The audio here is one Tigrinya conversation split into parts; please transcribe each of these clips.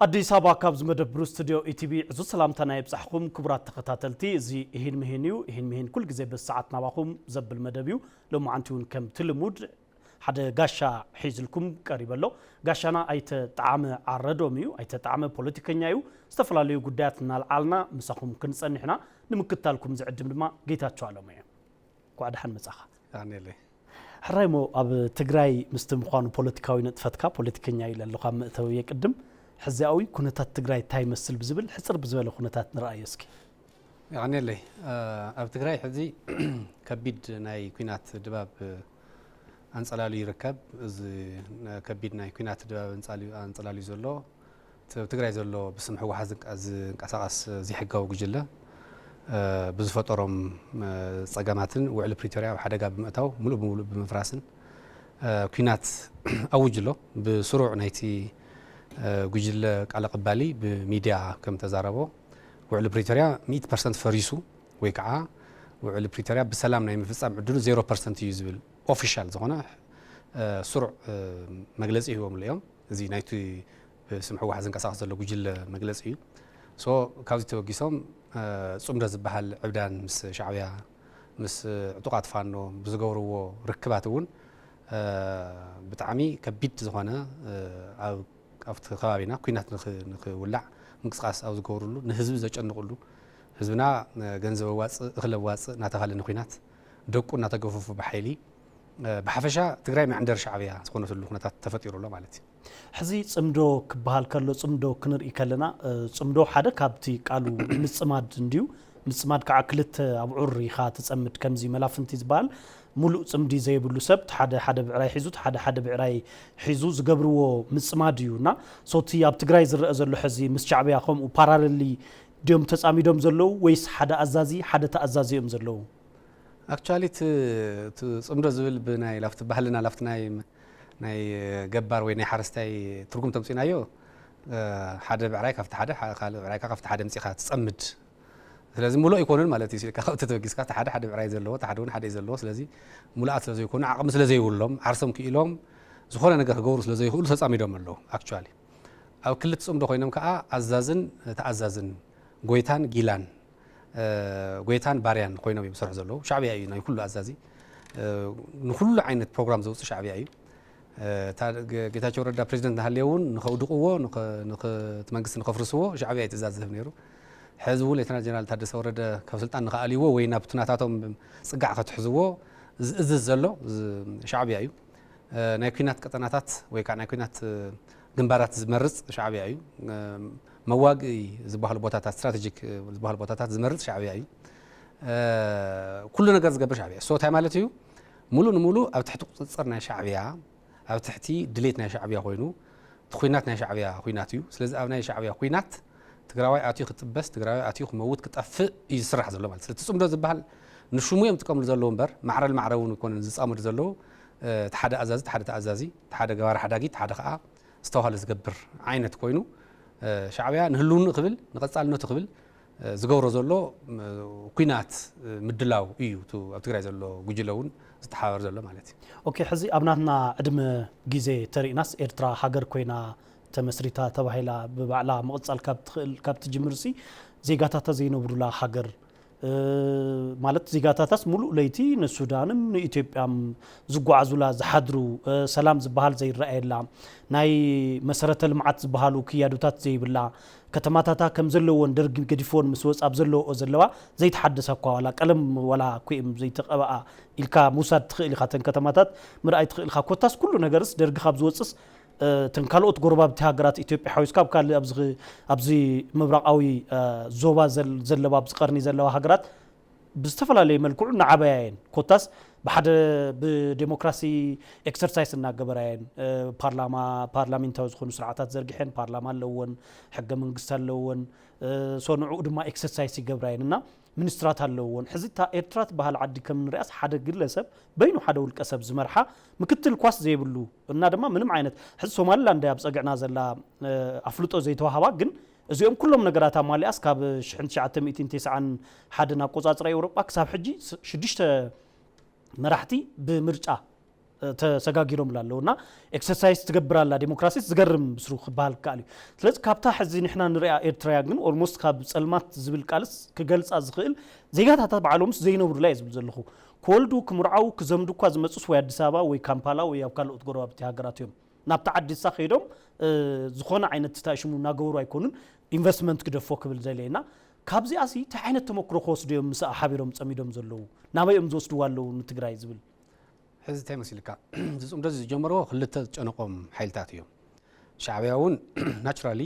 አዲስ አበባ ካብዝ መደብሩ ስቱዲዮ ኢቲቪ ዕዙ ሰላምታና ይብጻሕኩም ክቡራት ተኸታተልቲ እዚ ይህን መሄን ኩል ግዜ በሰዓት ናባኹም ዘብል መደብዩ ለማዓንቲውን ከም ትልሙድ ሓደ ጋሻ ሒዝልኩም ቀሪበሎ ጋሻና አይተ ጣዕመ ዓረዶም እዩ አይተ ጣዕመ ፖለቲከኛ እዩ ዝተፈላለዩ ጉዳያት እናልዓልና ምሳኹም ክንጸኒሕና ንምክታልኩም ዝዕድም ድማ ጌታቸው አለሙ እዩ ቋድሓን መጻኻ ኣነለ ሕራይሞ ኣብ ትግራይ ምስተምዃኑ ፖለቲካዊ ነጥፈትካ ፖለቲከኛ ይለለኻ ምእተው የቅድም حزاوي كونتات تجراي تاي مسل بزبل حصر بزبل كونتات نرأي اسكي يعني لي اب تجراي حزي كبيد ناي كينات دباب انصلالي يركب از كبيد ناي كينات دباب انصلالي زلو تجراي زلو بسمح واحد از انقساقس زي حقاو جله بزفطرهم صقاماتن وعلى بريتوريا وحدقا بمأتاو ملو بملو بمفراسن كينات اوجلو بسرعه نايتي ጉጅለ ቃል ቀባሊ በሚዲያ ከም ተዛረቦ ውዕል ፕሪቶሪያ 100% ፈሪሱ ወይ ከዓ ውዕል ፕሪቶሪያ በሰላም ናይ መፍጻም ዕድሉ 0% እዩ ዝብል ኦፊሻል ዝኾነ ስሩዕ መግለጺ ይዎም ለዮም እዚ ናይቲ ስምሑ ዋሕዝ እንቀሳቀስ ዘሎ ጉጅለ መግለጺ እዩ ሶ ካብዚ ተወጊሶም ጽምደ ዝበሃል ዕብዳን ምስ ሻዕብያ ምስ ዕጡቃት ፋኖ ብዝገብርዎ ርክባት እውን ብጣዕሚ ከቢድ ዝኾነ ኣብ أفت خوابينا كينات نخ ولع منقصاص أو زغورلو نهزب زጨنقلو حزبنا ገንዘብ ዋጽ እخለ ዋጽ ናተኻለ ንኩናት ደቁ ናተገፈፉ በኃይሊ በሐፈሻ ትግራይ ማዕንደር ሻዕብያ ዝኾነትሉ ኩነታት ተፈጢሩሎ ማለት እዩ ሕዚ ጽምዶ ክበሃል ከሎ ጽምዶ ክንርኢ ከለና ጽምዶ ሓደ ካብቲ ቃሉ ምጽማድ እንዲዩ ምጽማድ ከዓ ክልተ ኣብዑር ኢኻ ተጸምድ ከምዚ መላፍንቲ ዝበሃል ሙሉእ ጽምዲ ዘይብሉ ሰብት ሓደ ብዕራይ ሒዙ ሓደ ብዕራይ ሒዙ ዝገብርዎ ምጽማድ እዩና ሶቲ ኣብ ትግራይ ዝረአ ዘሎ ሕዚ ምስ ሻዕብያ ከምኡ ፓራሌሊ ዲዮም ተጻሚዶም ዘለው ወይስ ሓደ ኣዛዚ ሓደ ተኣዛዚኦም ዘለው አክቹዋሊ ጽምዶ ዝብል ብናይ ላፍት ባህልና ላፍት ናይ ገባር ወይ ናይ ሓረስታይ ትርጉም ተምጽናዮ ሓደ ብዕራይ ካብቲ ሓደ ካልእ ብዕራይ ካብቲ ሓደ ምጽኻ ትጸምድ ስለዚህ ሙሉ ይኮንን ማለት እዩ ካብቲ ተወጊስካ ሓደ ብዕራይ ዘለዎ ታሓደውን ሓደ ዘለዎ ስለዚህ ሙሉአት ስለዚ ይኮኑ ዓቅም ስለዚ ይውሎም ዓርሶም ክኢሎም ዝኾነ ነገር ክገብሩ ስለዚ ይኽእሉ ተጻሚዶም ኣለዉ አክቹዋሊ ኣብ ክልተ ጽምዶ ኮይኖም ከዓ ኣዛዝን ተኣዛዝን ጎይታን ጊላን ጎይታን ባርያን ኮይኖም ይሰርሑ ዘለዉ ሻዕብያ እዩ ናይ ኩሉ ኣዛዚ ንኩሉ ዓይነት ፕሮግራም ዘውፅእ ሻዕብያ እዩ ጌታቸው ረዳ ፕሬዚደንት ናሃልየውን ንኸውድቕዎ ንኸመንግስቲ ንኸፍርስዎ ሻዕብያ ይትእዛዝ ነይሩ حزبو ليتنا جنرال تادس ورد كفسلطان نخاليو وينا بتناتاتهم صقع كتحزبو ازز زلو شعبي ايو نايكينات قطناتات ወይ ከዓ ናይኩናት ግንባራት ዝመርጽ ሻዕብያ እዩ መዋግኢ ዝበሃሉ ቦታታት ስትራቴጂክ ዝበሃሉ ቦታታት ዝመርጽ ሻዕብያ እዩ ኩሉ ነገር ዝገብር ሻዕብያ ሶ ታይ ማለት እዩ ሙሉ ንሙሉ ኣብ ትሕቲ ቁጽጽር ናይ ሻዕብያ ኣብ ትሕቲ ድሌት ናይ ሻዕብያ ኮይኑ ኩናት ናይ ሻዕብያ ኩናት እዩ ስለዚ ኣብ ናይ ሻዕብያ ኩናት ትግራዋይ ኣትዩ ክትበስ ትግራዋይ ኣትዩ ክመውት ክጠፍእ ይስራሕ ዘሎ ማለት ስለዚ ጽምዶ ዝበሃል ንሽሙ እዮምጥቀምሉ ዘለዎ እምበር ማዕረል ማዕረውን ይኮነን ዝጻመዱ ዘለዎ ተሓደ ኣዛዚ ተሓደ ተኣዛዚ ተሓደ ገባር ሓዳጊ ተሓደ ከዓ ዝተዋህለ ዝገብር ዓይነት ኮይኑ ሻዕብያ ንህልውኑ ክብል ንቐጻልነቱ ክብል ዝገብሮ ዘሎ ኩናት ምድላው እዩ ኣብ ትግራይ ዘሎ ጉጅለውን ዝተሓባበር ዘሎ ማለት እዩ ኦኬ ሕዚ ኣብናትና ዕድመ ግዜ ተሪእናስ ኤርትራ ሃገር ኮይና ተመስሪታ ተባሂላ በባዕላ መቅጻል ካብት ጅምርሲ ዜጋታታ ዘይነብሩላ ሃገር ማለት ዜጋታታስ ሙሉእ ለይቲ ንሱዳንም ንኢትዮጵያም ዝጓዓዙላ ዝሓድሩ ሰላም ዝበሃል ዘይረአየላ ናይ መሰረተ ልምዓት ዝበሃሉ ክያዱታት ዘይብላ ከተማታታ ከም ዘለዎን ደርጊ ገዲፎን ምስ ወጻብ ዘለዋ ዘይተሐደሰ እኳ ዋላ ቀለም ዋላ ኩይም ዘይተቀበአ ኢልካ ሙሳድ ትኽእል ኢኻ ተን ከተማታት ምርኣይ ትኽእል ኢኻ ኮታስ ኩሉ ነገርስ ደርጊ ካብ ዝወጽስ ተንካልኦት ጎረባብቲ ሃገራት ኢትዮጵያ ሓዊስካብ ካል ኣብዚ ምብራቃዊ ዞባ ዘለባ ብዝቀርኒ ዘለዋ ሃገራት ብዝተፈላለየ መልክዑ ንዓበያየን ኮታስ ብሓደ ብዲሞክራሲ ኤክሰርሳይዝ እናገበራየን ፓርላሜንታዊ ዝኾኑ ስርዓታት ዘርጊሐን ፓርላማ ኣለዎን ሕገ መንግስቲ ኣለዎን ሶንዑ ድማ ኤክሰርሳይዝ ይገብራየን እና ሚኒስትራት ኣለዎን ሕዚታ ኤርትራት ባህል ዓዲ ከም ንሪኣስ ሓደ ግለሰብ በይኑ ሓደ ውልቀ ሰብ ዝመርሓ ምክትል ኳስ ዘይብሉ እና ድማ ምንም ዓይነት ሕዚ ሶማሊላንድ ኣብ ፀግዕና ዘላ ኣፍልጦ ዘይተዋሃባ ግን እዚኦም ኩሎም ነገራት ኣማሊኣስ ካብ 1991 ኣቆጻጽራ ኤውሮጳ ክሳብ ሕጂ 6 መራሕቲ ብምርጫ ተሰጋጊሮም ላለውና ኤክሰርሳይዝ ትገብራላ ዲሞክራሲ ዝገርም ብስሩ ክባል ካሊ ስለዚህ ካብታ ሕዚ ንሕና ንሪኣ ኤርትራ ግን ኦልሞስት ካብ ጸልማት ዝብል ቃልስ ክገልጻ ዝኽእል ዜጋታት ባዕሎምስ ዘይነብሩ ላይ ዝብል ዘለኹ ኮልዱ ክምርዓው ክዘምዱ እኳ ዝመጹስ ወይ አዲስ አበባ ወይ ካምፓላ ወይ ኣብ ካልኦት ጎረባብቲ ሃገራት እዮም ናብታ ዓዲሳ ኸይዶም ዝኾነ ዓይነት ታሽሙ ናገበሩ ኣይኮኑን ኢንቨስትመንት ክደፎ ክብል ዘለይና ካብዚ ኣሲ ታይ ዓይነት ተመክሮ ክወስዱ እዮም ምስ ሓቢሮም ጸሚዶም ዘለዉ ናበይኦም ዝወስድዋ ኣለዉ ንትግራይ ዝብል ሕዚ እንታይ መሲልካ ዝጽምዶ ዝጀመርዎ ክልተ ጨነቆም ሓይልታት እዮም ሻዕብያ እውን ናቹራሊ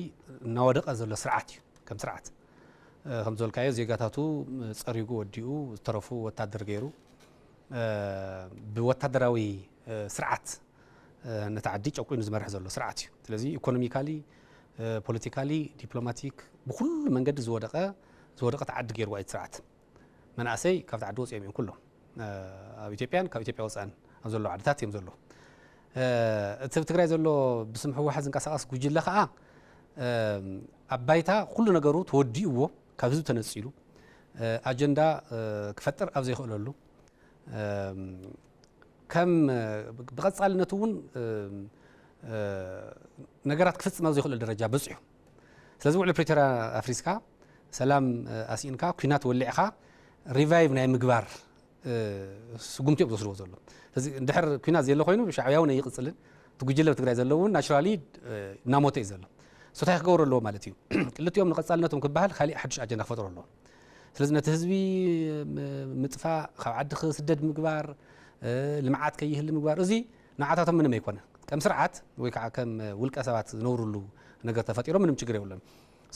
እናወደቐ ዘሎ ስርዓት እዩ ከም ስርዓት ከም ዘልካዮ ዜጋታቱ ጸሪጉ ወዲኡ ዝተረፉ ወታደር ገይሩ ብወታደራዊ ስርዓት ነተዓዲ ጨቁኑ ዝመርሕ ዘሎ ስርዓት እዩ ስለዚ ኢኮኖሚካሊ ፖለቲካሊ ዲፕሎማቲክ ብኩሉ መንገዲ ዝወደቐ ተዓዲ ገይርዋ እዩ ስርዓት መናእሰይ ካብ ተዓዲ ወፂኦም እዮም ኩሎም ኣብ ኢትዮጵያን ካብ ኢትዮጵያ ወፃን ኣብ ዘሎ ዓድታት እዮም ዘሎ እቲ ትግራይ ዘሎ ብስም ህወሓት ዝንቀሳቐስ ጉጅለ ከዓ ኣብ ባይታ ኩሉ ነገሩ ተወዲእዎ ካብ ህዝቢ ተነፂሉ ኣጀንዳ ክፈጥር ኣብ ዘይኽእለሉ ከም ብቐጻልነቱ እውን ነገራት ክፍጽም ኣብ ዘይኽእሉ ደረጃ በፂሑ ስለዚ ውዕሊ ፕሪቶሪያ ኣፍሪስካ ሰላም ኣሲንካ ኩናት ወሊዕኻ ሪቫይቭ ናይ ምግባር ስጉምቲ እዮም ዝወስድዎ ዘሎ ስለዚ እንድሕር ኩናት ዘየለ ኮይኑ ሻዕብያ እውን ኣይቕጽልን ትጉጅለ ትግራይ ዘሎ እውን ናቹራሊ እናሞተ እዩ ዘሎ ሶታይ ክገብሩ ኣለዎ ማለት እዩ ክልቲኦም ንቐጻልነቶም ክበሃል ካሊእ ሓድሽ ኣጀንዳ ክፈጥሩ ኣለዎ ስለዚ ነቲ ህዝቢ ምጥፋእ ካብ ዓዲ ክስደድ ምግባር ልምዓት ከይህሊ ምግባር እዚ ንዓታቶም ምንም ኣይኮነን ከም ስርዓት ወይ ከዓ ከም ውልቀ ሰባት ዝነብሩሉ ነገር ተፈጢሮም ምንም ችግር የብሎም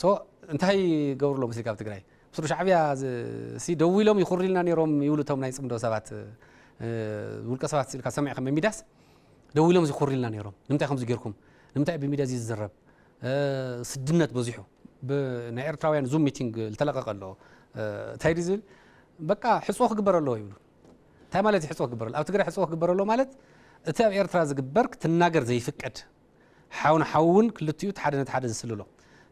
ሶ እንታይ ገብሩ ሎ መስሊ ካብ ትግራይ ስሩ ሻዕብያ ሲ ደው ኢሎም ይኹሪልና ነይሮም ይውልቶም ናይ ጽምዶ ሰባት ውልቀ ሰባት ሲልካ ሰሚዕከም በሚዳስ ደው ኢሎም ይኹሪልና ነይሮም ንምንታይ ከምዚ ጌርኩም ንምንታይ በሚዳስ ይዝረብ ስድነት በዚሑ ብናይ ኤርትራውያን ዙም ሚቲንግ ዝተለቀቀ ኣሎ እንታይ ዝብል በቃ ሕጾ ክግበር ኣለዎ ይብሉ እንታይ ማለት ሕጾ ክግበር ኣለዎ ኣብ ትግራይ ሕጾ ክግበር ኣለዎ ማለት እቲ ኣብ ኤርትራ ዝግበር ክትናገር ዘይፍቀድ ሓውን ሓውን ክልቲኡ ተሓደ ነተሓደ ዝስልሎ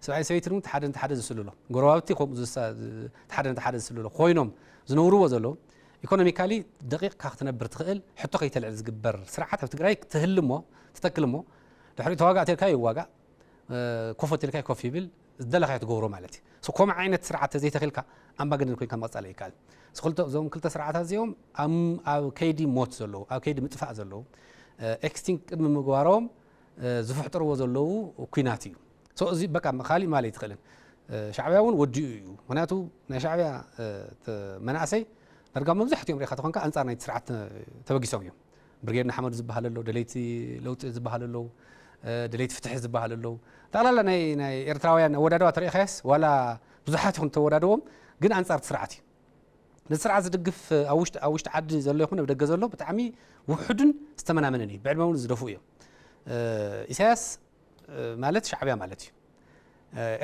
ሰብኣይ ሰበይትን እውን ተሓደ ነተሓደ ዝስልሎ ጎረባብቲ ከምኡ ተሓደ ነተሓደ ዝስልሎ ኮይኖም ዝነብርዎ ዘሎ ኢኮኖሚካሊ ደቂቕካ ክትነብር ትኽእል ሕቶ ከይተልዕል ዝግበር ስርዓት ኣብ ትግራይ ትህልሞ ትተክልሞ ድሕሪ ተዋጋእ ተልካ ይዋጋእ ኮፍ ተልካ ኮፍ ይብል ዝደለኻዮ ትገብሮ ማለት እዩ ከምኡ ዓይነት ስርዓት ዘይተኽልካ ኣምባገነን ኮይንካ መቕጻል ኣይከኣል እዞም ክልተ ስርዓታት እዚኦም ኣብ ከይዲ ሞት ዘለዉ ኣብ ከይዲ ምጥፋእ ዘለዉ ኤክስቲንክት ቅድሚ ምግባሮም ዝፍሕጥርዎ ዘለዉ ኩናት እዩ እዚ በቃ ካሊእ ማለት ይትኽእልን ሻዕብያ እውን ወዲኡ እዩ ምክንያቱ ናይ ሻዕብያ መናእሰይ ዳርጋ መብዛሕትኦም ሪኢኻ ተኾንካ ኣንጻር ናይቲ ስርዓት ተበጊሶም እዮም ብርጌድ ንሓመዱ ዝበሃል ኣሎ ደለይቲ ለውጢ ዝበሃል ኣለዉ ደለይቲ ፍትሒ ዝበሃል ኣለዉ ጠቕላላ ናይ ኤርትራውያን ኣወዳድባ ተሪኢኻስ ዋላ ብዙሓት ይኹን ተወዳድቦም ግን ኣንጻር ስርዓት እዩ ነዚ ስርዓት ዝድግፍ ኣብ ውሽጢ ዓዲ ዘሎ ይኹን ኣብ ደገ ዘሎ ብጣዕሚ ውሑድን ዝተመናመነን እዩ ብዕድመ እውን ዝደፍኡ እዮም ኢሳያስ ማለት ሻዕብያ ማለት እዩ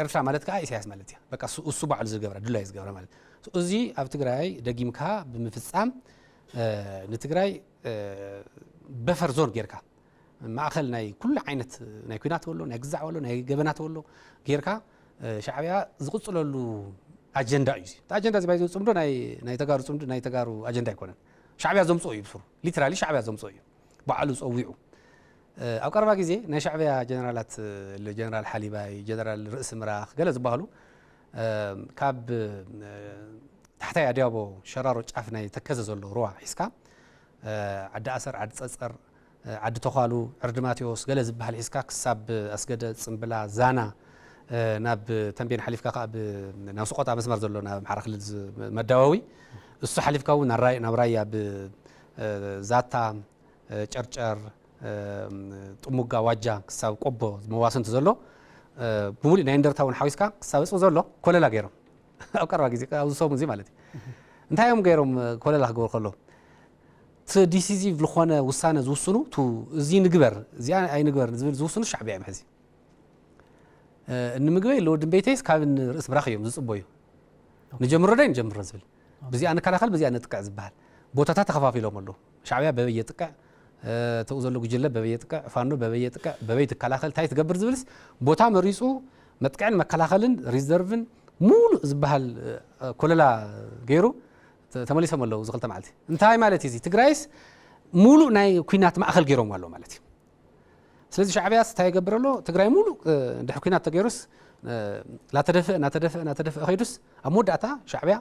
ኤርትራ ማለት ከዓ ኢሳያስ ማለት እዩ በቃ እሱ ባዕሉ ዝገብራ ድላይ ዝገብራ ማለት እዚ ኣብ ትግራይ ደጊምካ ብምፍጻም ንትግራይ በፈር ዞን ጌርካ ማእኸል ናይ ኩሉ ዓይነት ናይ ኩናት ወሎ ናይ ግዛዕ ወሎ ናይ ገበናት ወሎ ጌርካ ሻዕብያ ዝቕጽለሉ ኣጀንዳ እዩ ኣጀንዳ እዚ ባይዞ ጽምዶ ናይ ተጋሩ ጽምዶ ናይ ተጋሩ ኣጀንዳ ኣይኮነን ሻዕብያ ዘምጽኦ እዩ ብስሩ ሊትራሊ ሻዕብያ ዘምጽኦ እዩ ባዕሉ ፀዊዑ ኣብ ቀረባ ግዜ ናይ ሻዕብያ ጀነራላት ጀነራል ሓሊባይ ጀነራል ርእሲ ምራኽ ገለ ዝበሃሉ ካብ ታሕታይ ኣዲያቦ ሸራሮ ጫፍ ናይ ተከዘ ዘሎ ሩዋ ሒዝካ ዓዲ ኣሰር ዓዲ ፀፀር ዓዲ ተኻሉ ዕርዲ ማቴዎስ ገለ ዝበሃል ሒዝካ ክሳብ ኣስገደ ጽምብላ ዛና ናብ ተንቤን ሓሊፍካ ካብ ናብ ሰቆጣ መስመር ዘሎ ናብ ምሓራ ክልል መዳዋዊ እሱ ሓሊፍካ እውን ናብ ራያ ብዛታ ጨርጨር ጥሙጋ ዋጃ ክሳብ ቆቦ መዋስንቲ ዘሎ ብሙሉእ ናይ እንደርታ እውን ሓዊስካ ክሳብ እፁ ዘሎ ኮለላ ገይሮም ኣብ ቀረባ ግዜ ኣብ ዝሰሙ እዚ ማለት እዩ እንታይ እዮም ገይሮም ኮለላ ክገብሩ ከሎ ቲ ዲሲዚቭ ዝኾነ ውሳነ ዝውስኑ እዚ ንግበር እዚ ኣይንግበር ዝብል ዝውስኑ ሻዕብያ እዮም ሕዚ ንምግበይ ለወድን ቤተይስ ካብ ርእስ ምራኽ እዮም ዝፅበዩ ንጀምሮ ዳይ ንጀምሮ ዝብል በዚኣ ንከላኸል በዚኣ ንጥቅዕ ዝበሃል ቦታታት ተኸፋፊሎም ኣለዉ ሻዕብያ በበየ ጥቅዕ ተኡ ዘሎ ጉጅለ በበየ ጥቅዕ ፋኖ በበየ ጥቅዕ በበይ ትከላኸል እንታይ ትገብር ዝብልስ ቦታ መሪፁ መጥቅዕን መከላኸልን ሪዘርቭን ሙሉእ ዝበሃል ኮለላ ገይሩ ተመሊሶም ኣለዉ ዝኽልተ መዓልቲ እንታይ ማለት እዚ ትግራይስ ሙሉእ ናይ ኩናት ማእኸል ገይሮም ኣሎ ማለት እዩ ስለዚ ሻዕብያ ስታይ ይገብረሎ ትግራይ ሙሉእ እንድሕር ኩናት ተገይሩስ ናተደፍእ ኸይዱስ ኣብ መወዳእታ ሻዕብያ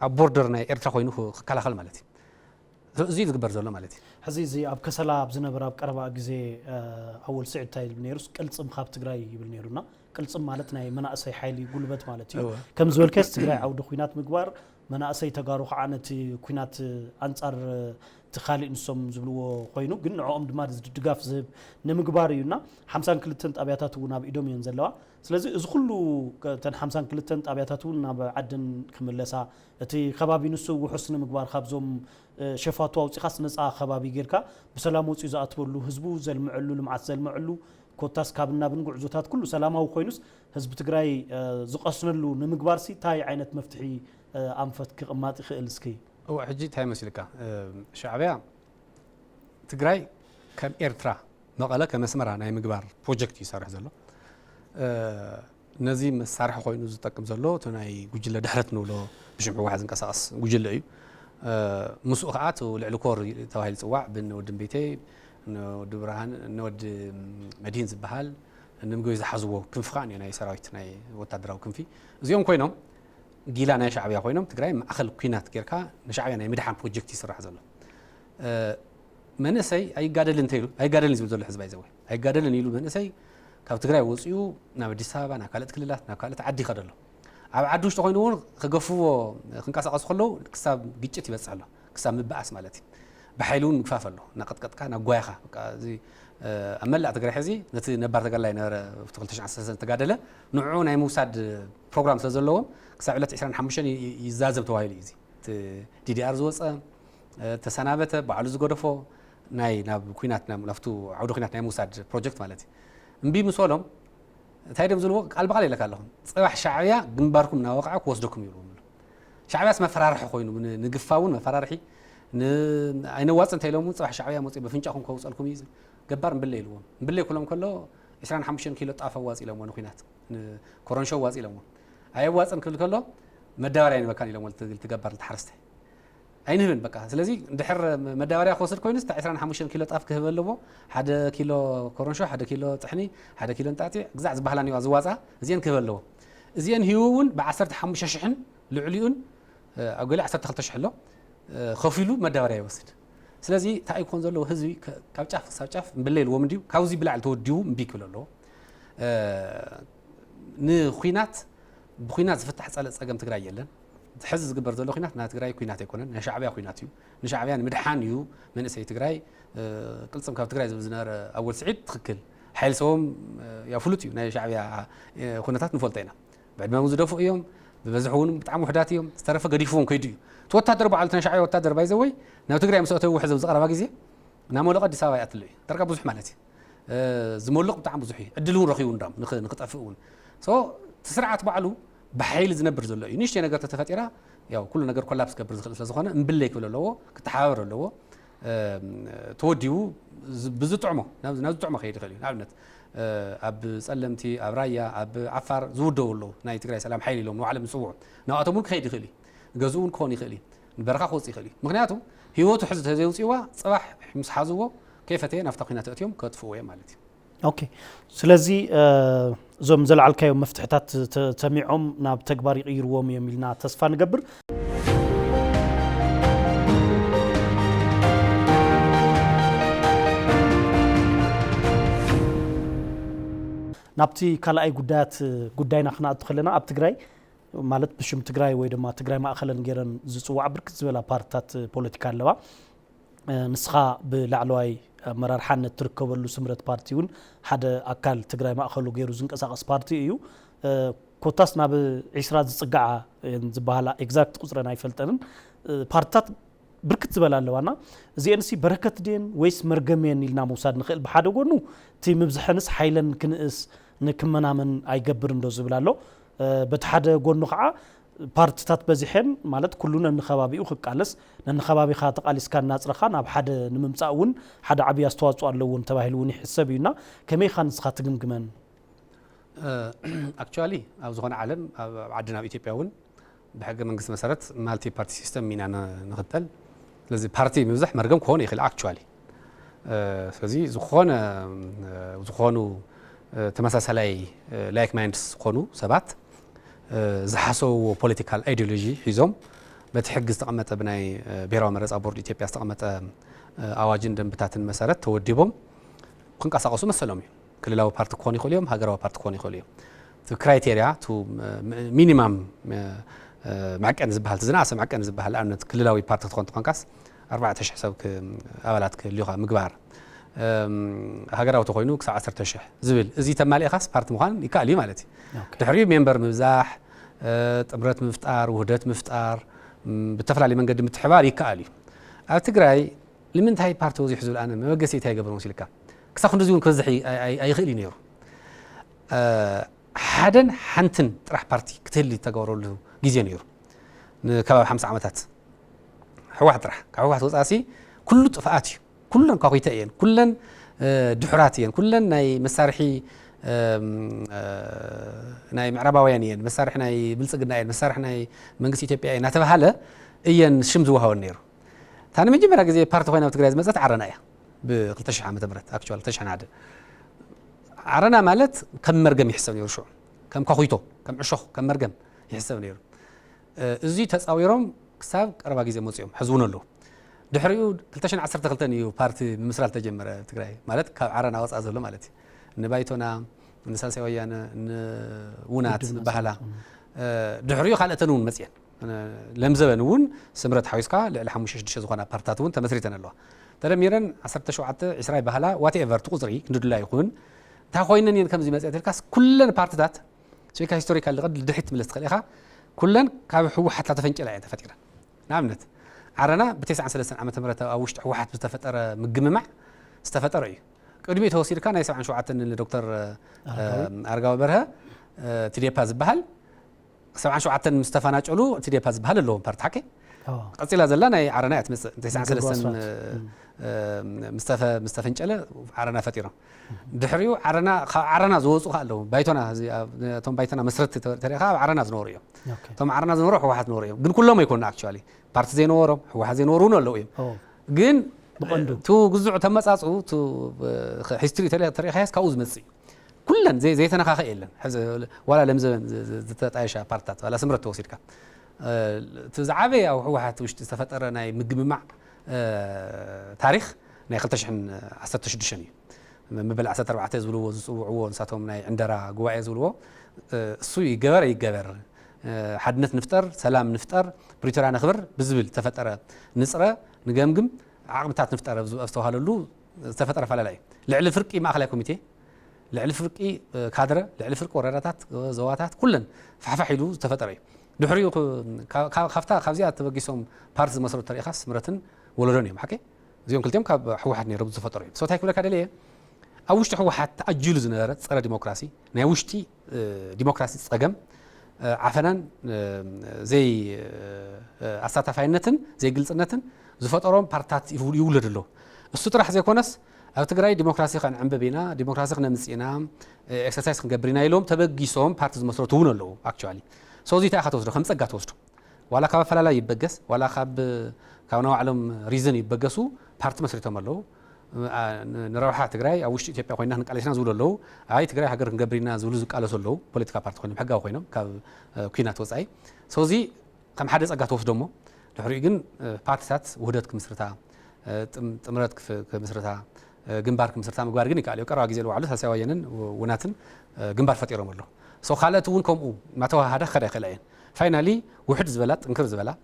ኣብ ቦርደር ናይ ኤርትራ ኮይኑ ክከላኸል ማለት እዩ እዚ ዝግበር ዘሎ ማለት እዩ ሕዚ እዚ ኣብ ከሰላ ኣብ ዝነበረ ኣብ ቀረባ ግዜ ኣወል ስዒድ እንታይ ይብል ነይሩስ ቅልፅም ካብ ትግራይ ይብል ነይሩና ቅልፅም ማለት ናይ መናእሰይ ሓይሊ ጉልበት ማለት እዩ ከም ዝበልከስ ትግራይ ዓውዲ ኩናት ምግባር መናእሰይ ተጋሩ ከዓ ነቲ ኩናት ኣንጻር تخالي نسوم زبلوا خوينو قلنا عقم دمار دقاف زب نمقبار يونا حمسان كلتن طابياتاتو ناب إيدوم ينزلوا سلازي إذا كله تن حمسان كلتن طابياتاتو ناب عدن كملسا تي خبابي نسو وحسن مقبار خابزوم شفاتوا وتخاص نسعى خبابي غيركا بسلاموت إذا أتولو هزبو زل معلو لمعات زل معلو كوتاس كابنا بنقول عزوتات كله سلامه وخوينوس هزب تقراي زقصنلو نمقبارسي تاي عينت مفتحي أنفت كقمات خيلسكي هو حجي تاي مسلكا شعبيا تقراي كم إيرترا نقلا كمسمرة ناي مقبار بروجكت يصارح زلو نزي مسارح خوينو زتقم زلو تناي جوجل دحرتنو لو بجمع واحد انقصاص جوجل ايو مسؤقات ولعلكور تواهيل صواع بن ودن بيتي نود برهان نود مدين زبحال نمجو يزحزوه كنفخان يعني سرايت ناي وتدراو كنفي زيوم كوينهم جيلا ناي شعبيا كوينهم تقراي ما أخل كوينات كيركا نشعبيا ناي مدحان بروجكت يصرح زلو منسي أي قادل انتيلو أي قادل نزول زول الحزب يزوي أي قادل نيلو منسي كاف تقراي وصيو نابدي سابا ناكالت كللات ناكالت عدي خدلو عدوش تخوينون خقفوه خنقاس خلو كساب جيتشي بس على كساب مبعث مالتي بحيلون مكفافلو نقد كان غواخا زي املا تقرا حزي نتي نبار تقلاي نر في 2019 تقادله نوعو ناي موساد بروجرام سلازلوم كساب 25 يزازب توهايلي زي دي دي ار زوص تسنابته بعلو زغدفو ناي ناب كوينات نام لفتو عودو كوينات ناي موساد بروجكت مالتي امبي مسولم تايدم زلو قال بقال لك الله صباح شعبيا جنباركم نواقعك وصدكم يقولون شعبيا اسمه فرارح خوينو نقفاون مفرارحي أنا واصل تيلومون صباح شعبيا موصي بفنجاكم كوصلكم يز جبار بالليل وون بالليل كلهم كله 25 كيلو طافه واصل لهم ونخينات كورنشو واصل لهم هاي واصل كله مداري يعني مكان لهم تجبر الحرسته عينهن بقى سلازي دحر مداري خوصل كوينس 25 كيلو طاف كهبلبو 1 كيلو كورنشو 1 كيلو طحني 1 كيلو نطاطي غزع زبحلاني وازواصا زين كهبلبو زين هيون ب 15 شحن لعليون اقول 12 شحلو خفيلو مداري يوسد سلازي تا يكون زلو هزبي كاب صاف صاب صاف بالليل ومديو كاوزي بلعل توديو مبيك بللو نخينات بخينات زفتح صقم تግራይ يلن حز زغبر زلو خينات نا تግራይ كوينات يكونن نشعبيا كوينات يو نشعبيا مدحان يو منسي تግራይ قلصم كاب تግራይ زبزنار اول سعيد تخكل حيل سوم يا فلوتيو نا شعبيا خونتات نفولتينا بعد ما مزدفو يوم ببزحون بتعم وحدات يوم استرف قديفون كيديو توتادر بعلتنا شعبيا وتادر بايزوي نا تግራይ مسوتو حزب زقربا غزي نامولق ادي سابا ياتلي تركب بزح مالتي زمولق بتعم بزحي ادلون رخيون دام نقطفون سو تسرعت بعلو بحيل زنبر زلو نيشتي ነገር ተፈጥራ ያው ኩሉ ነገር ኮላፕስ ከብር ዝخل ስለዝኾነ እምብለይ ክብለለዎ ክተሓበር ኣለዎ ተወዲው ብዙ ጥዕሞ ናብ ጥዕሞ ከይድ ይኽእል ንኣብነት ኣብ ጸለምቲ ኣብ ራያ ኣብ ዓፋር ዝውደውሉ ናይ ትግራይ ሰላም ሓይሊ ኢሎም ንባዕሎም ዝፅውዑ ናብኣቶም እውን ክኸይድ ይኽእል ገዝኡን ክኾን ይኽእል በረኻ ክወፅእ ይኽእል ምክንያቱ ህይወቱ ሕዚ ተዘይውፅዋ ፅባሕ ምስ ሓዝዎ ከይፈተየ ናብታ ኩናት እትዮም ከጥፍዎ እዮም ማለት እዩ اوكي سلازي زوم زلعلكايو مفتحتات تسميعهم ناب تكبار يغيروهم يميلنا تسفى نقبر نابتي كالاي قداينا خنا ادخلنا اب تግራይ ማለት بشم تግራይ ወይ ድማ تግራይ ማእኸለን ገረን ዝጽዋዕ ብርክት ዝበላ ፓርቲታት ፖለቲካ ኣለዋ ንስኻ ብላዕለዋይ መራርሓነት ትርከበሉ ስምረት ፓርቲውን ሓደ ኣካል ትግራይ ማእኸሉ ገይሩ ዝንቀሳቀስ ፓርቲ እዩ ኮታስ ናብ 20 ዝጽጋዓ ዝበሃላ ኤግዛክት ቁጽረን ኣይፈልጠንን ፓርቲታት ብርክት ዝበላ ኣለዋና እዚአንሲ በረከት ደን ወይስ መርገመን ኢልና መውሳድ ንኽእል ብሓደ ጎኑ እቲ ምብዝሕንስ ሓይለን ክንእስ ንክመናመን ኣይገብር እንዶ ዝብላሎ በተሓደ ጎኑ ከዓ ፓርቲታት በዚሕን ማለት ኩሉን ንኸባቢኡ ክቃለስ ንኸባቢኻ ተቃሊስካ እናጽረኻ ናብ ሓደ ንምምጻእውን ሓደ ዓብይ አስተዋጽኦ ኣለውን ተባሂሉን ይሕሰብ ይና ከመይ ኻን ንስኻ ትግምግመን አክቹዋሊ ኣብ ዝኾነ ዓለም ኣብ ዓድና ኢትዮጵያውን ብሕገ መንግስቲ መሰረት ማልቲ ፓርቲ ሲስተም ኢና ንኽተል ስለዚ ፓርቲ ምብዛሕ መርገም ክኾን ይኽእል አክቹዋሊ ስለዚህ ዝኾኑ ተመሳሳላይ ላይክ ማይንድስ ዝኾኑ ሰባት ዝሓሰው ፖለቲካል አይዲዮሎጂ ሒዞም በቲ ሕጊ ዝተቐመጠ ብናይ ብሔራዊ መረፃ ቦርድ ኢትዮጵያ ዝተቐመጠ ኣዋጅን ደንብታትን መሰረት ተወዲቦም ክንቀሳቀሱ መሰሎም እዩ ክልላዊ ፓርቲ ክኾኑ ይኽእሉ እዮም ሃገራዊ ፓርቲ ክኾኑ ይኽእሉ እዮም እቲ ክራይቴርያ እቲ ሚኒማም معكن زبهال تزناس معكن زبهال لأن كللاوي بارت تكون تقنقص 4000 سب أولاد كلها مقبار هاجر أو تقولينك ساعة 10 زبل إذا تمالي خاص بارت مخان يكالي مالتي تحرير ميمبر مزاح تمرات مفتار وهدات مفتار بالتفرع اللي من قدم الحوار يكالي أتقرأي لمن هاي بارت وزي حزول أنا ما بقيت هاي قبل مسيلكا كساخن رزقون كوزحي أي خيلي نيرو حدن حنتن راح بارتي كتلي تجارو له جزء نيرو كباب 5 عامات واحد راح كواحد وصاسي كله طفاتي كلن قويتين كلن دحراتين كلن ناي مسارحي ناي معرباويانين مسارح ناي بلصقناين مسارح ناي منقس ኢትዮጵያ ናተባሃለ እየን ሽም ዝውሃው ነይሩ ታነ መጀመሪያ ጊዜ ፓርቲ ኮይና ትግራይ ዝመፀት ዓረና እያ ብ2000 ዓመተ ምህረት አክቹዋሊ 2001 ዓረና ማለት ከም መርገም ይሕሰብ ነይሩ ሹ ከም ካኺቶ ከም ዕሾኽ ከም መርገም ይሕሰብ ነይሩ እዚ ተፃዊሮም ክሳብ ቀረባ ጊዜ መፅኦም ሕዝቡን ኣሎ ድሕሪኡ 2012 እዩ ፓርቲ ምስራል ተጀመረ ትግራይ ማለት ካብ ዓረና ወፃ ዘሎ ማለት ንባይቶና ንሳልሳይ ወያነ ንውናት ባህላ ድሕሪኡ ካልአተን እውን መፅየን ለምዘበን እውን ስምረት ሓዊስካ ልዕሊ 5-6 ዝኾና ፓርቲታት እውን ተመስሪተን ኣለዋ ተደሚረን 17 20 ባህላ ዋት ኤቨር ትቁፅሪ ክንድላ ይኹን እንታ ኮይነን እየን ከምዚ መፅየት ልካስ ኩለን ፓርቲታት ሸካ ሂስቶሪካል ልቐድ ድሕሪት ትምለስ ትኽእል ኢኻ ኩለን ካብ ሕወሓት ተፈንጨላ እየን ተፈጢረን ንኣብነት ዓረና ብ93 ዓመተ ምህረት ኣብ ውሽጢ ሕወሓት ዝተፈጠረ ምግምማዕ ዝተፈጠረ እዩ ቅድሚ ተወሲድካ ናይ 77 ዶክተር ኣርጋው በርሀ ትዴፓ ዝበሃል 77 ምስተፈናጨሉ ትዴፓ ዝበሃል ኣለዎም ፓርቲ ሓቂ ቀፂላ ዘላ ናይ ዓረና እያ ትመፅእ 93 ምስተፈንጨለ ዓረና ፈጢሮም ድሕሪኡ ዓረና ዝወፁ ኣለዉ ባይቶና እቶም ባይቶና መስረት ተሪኻ ኣብ ዓረና ዝነበሩ እዮም እቶም ዓረና ዝነበሩ ሕወሓት ዝነበሩ እዮም ግን ኩሎም ኣይኮኑን ኣክቹዋሊ ፓርቲ ዘይነበሮም ሕወሓት ዘይነበሩን ኣለዉ እዮም ግን ቱ ግዙዕ ተመጻጽኡ ቱ ሂስትሪ ተሪኻስ ካብኡ ዝመጽእ ኩለን ዘይተነኻኸ የለን ዋላ ለምዘበን ዝተጣየሻ ፓርቲታት ዋላ ስምረት ተወሲድካ ትዝዓበየ ኣብ ሕወሓት ውሽጢ ዝተፈጠረ ናይ ምግምማዕ ታሪክ ናይ 2016 እዩ مبلع 14 زبلوه زصوعوه نساتهم ناي عندرا قواعي زبلوه السو يجبر حدنت نفتر سلام نفتر بريتورا نخبر بزبل تفتر نصره نجمجم عقبتات نفتر استوهاللو تفتر فلالاي لعل فرقي ماخلاي كوميتي لعل فرقي كادره لعل فرق وراراتات زواتات كلن فحفحيلو تفتري دحريو خفتا خبزيات تبقيسهم بارز مسرو تاريخاس مرتن ولدونيهم حكي زيهم كلتهم كاب حوحد نيرو زفتري صوت هيك ولا كدليه أوشتي حوحد تأجيل زنارة صار ديمقراطي ناوشتي ديمقراطي صقم عفنان زي أساتا فاينتن زي جلسنتن زفترهم بارتات يولد له السطرح زي كونس أو تجري ديمقراطي خان عم ببينا ديمقراطي خنا مسينا إكسرسايز خن جبرينا يلوم تبقي صوم بارتز مسرطون له actually سوزي تأخذ وزره 5 جات وزره ولا كاب فلا لا يبقس ولا خاب كانوا علم ريزن يبقسوا بارت مسرطهم له نروح تجري أو وش تبي خوينا نقليشنا زول له هاي تجري حجر نجبرينا زول زوج على زول له بوليتيكا بارت خوينا حاجة خوينا كوينا توزعي سوزي كم حدث أجات وزدمه تحريجن بارتات وهدت كمسرتها تمرت كمسرتها جنبار كمسرتها مجبر جني كاليو كراجي زلوا على سويانن وناتن جنبار فتيرهم له سو خالته ونكم ما توا هذا خير خلاين فاينالي وحد زبلات انكر زبلا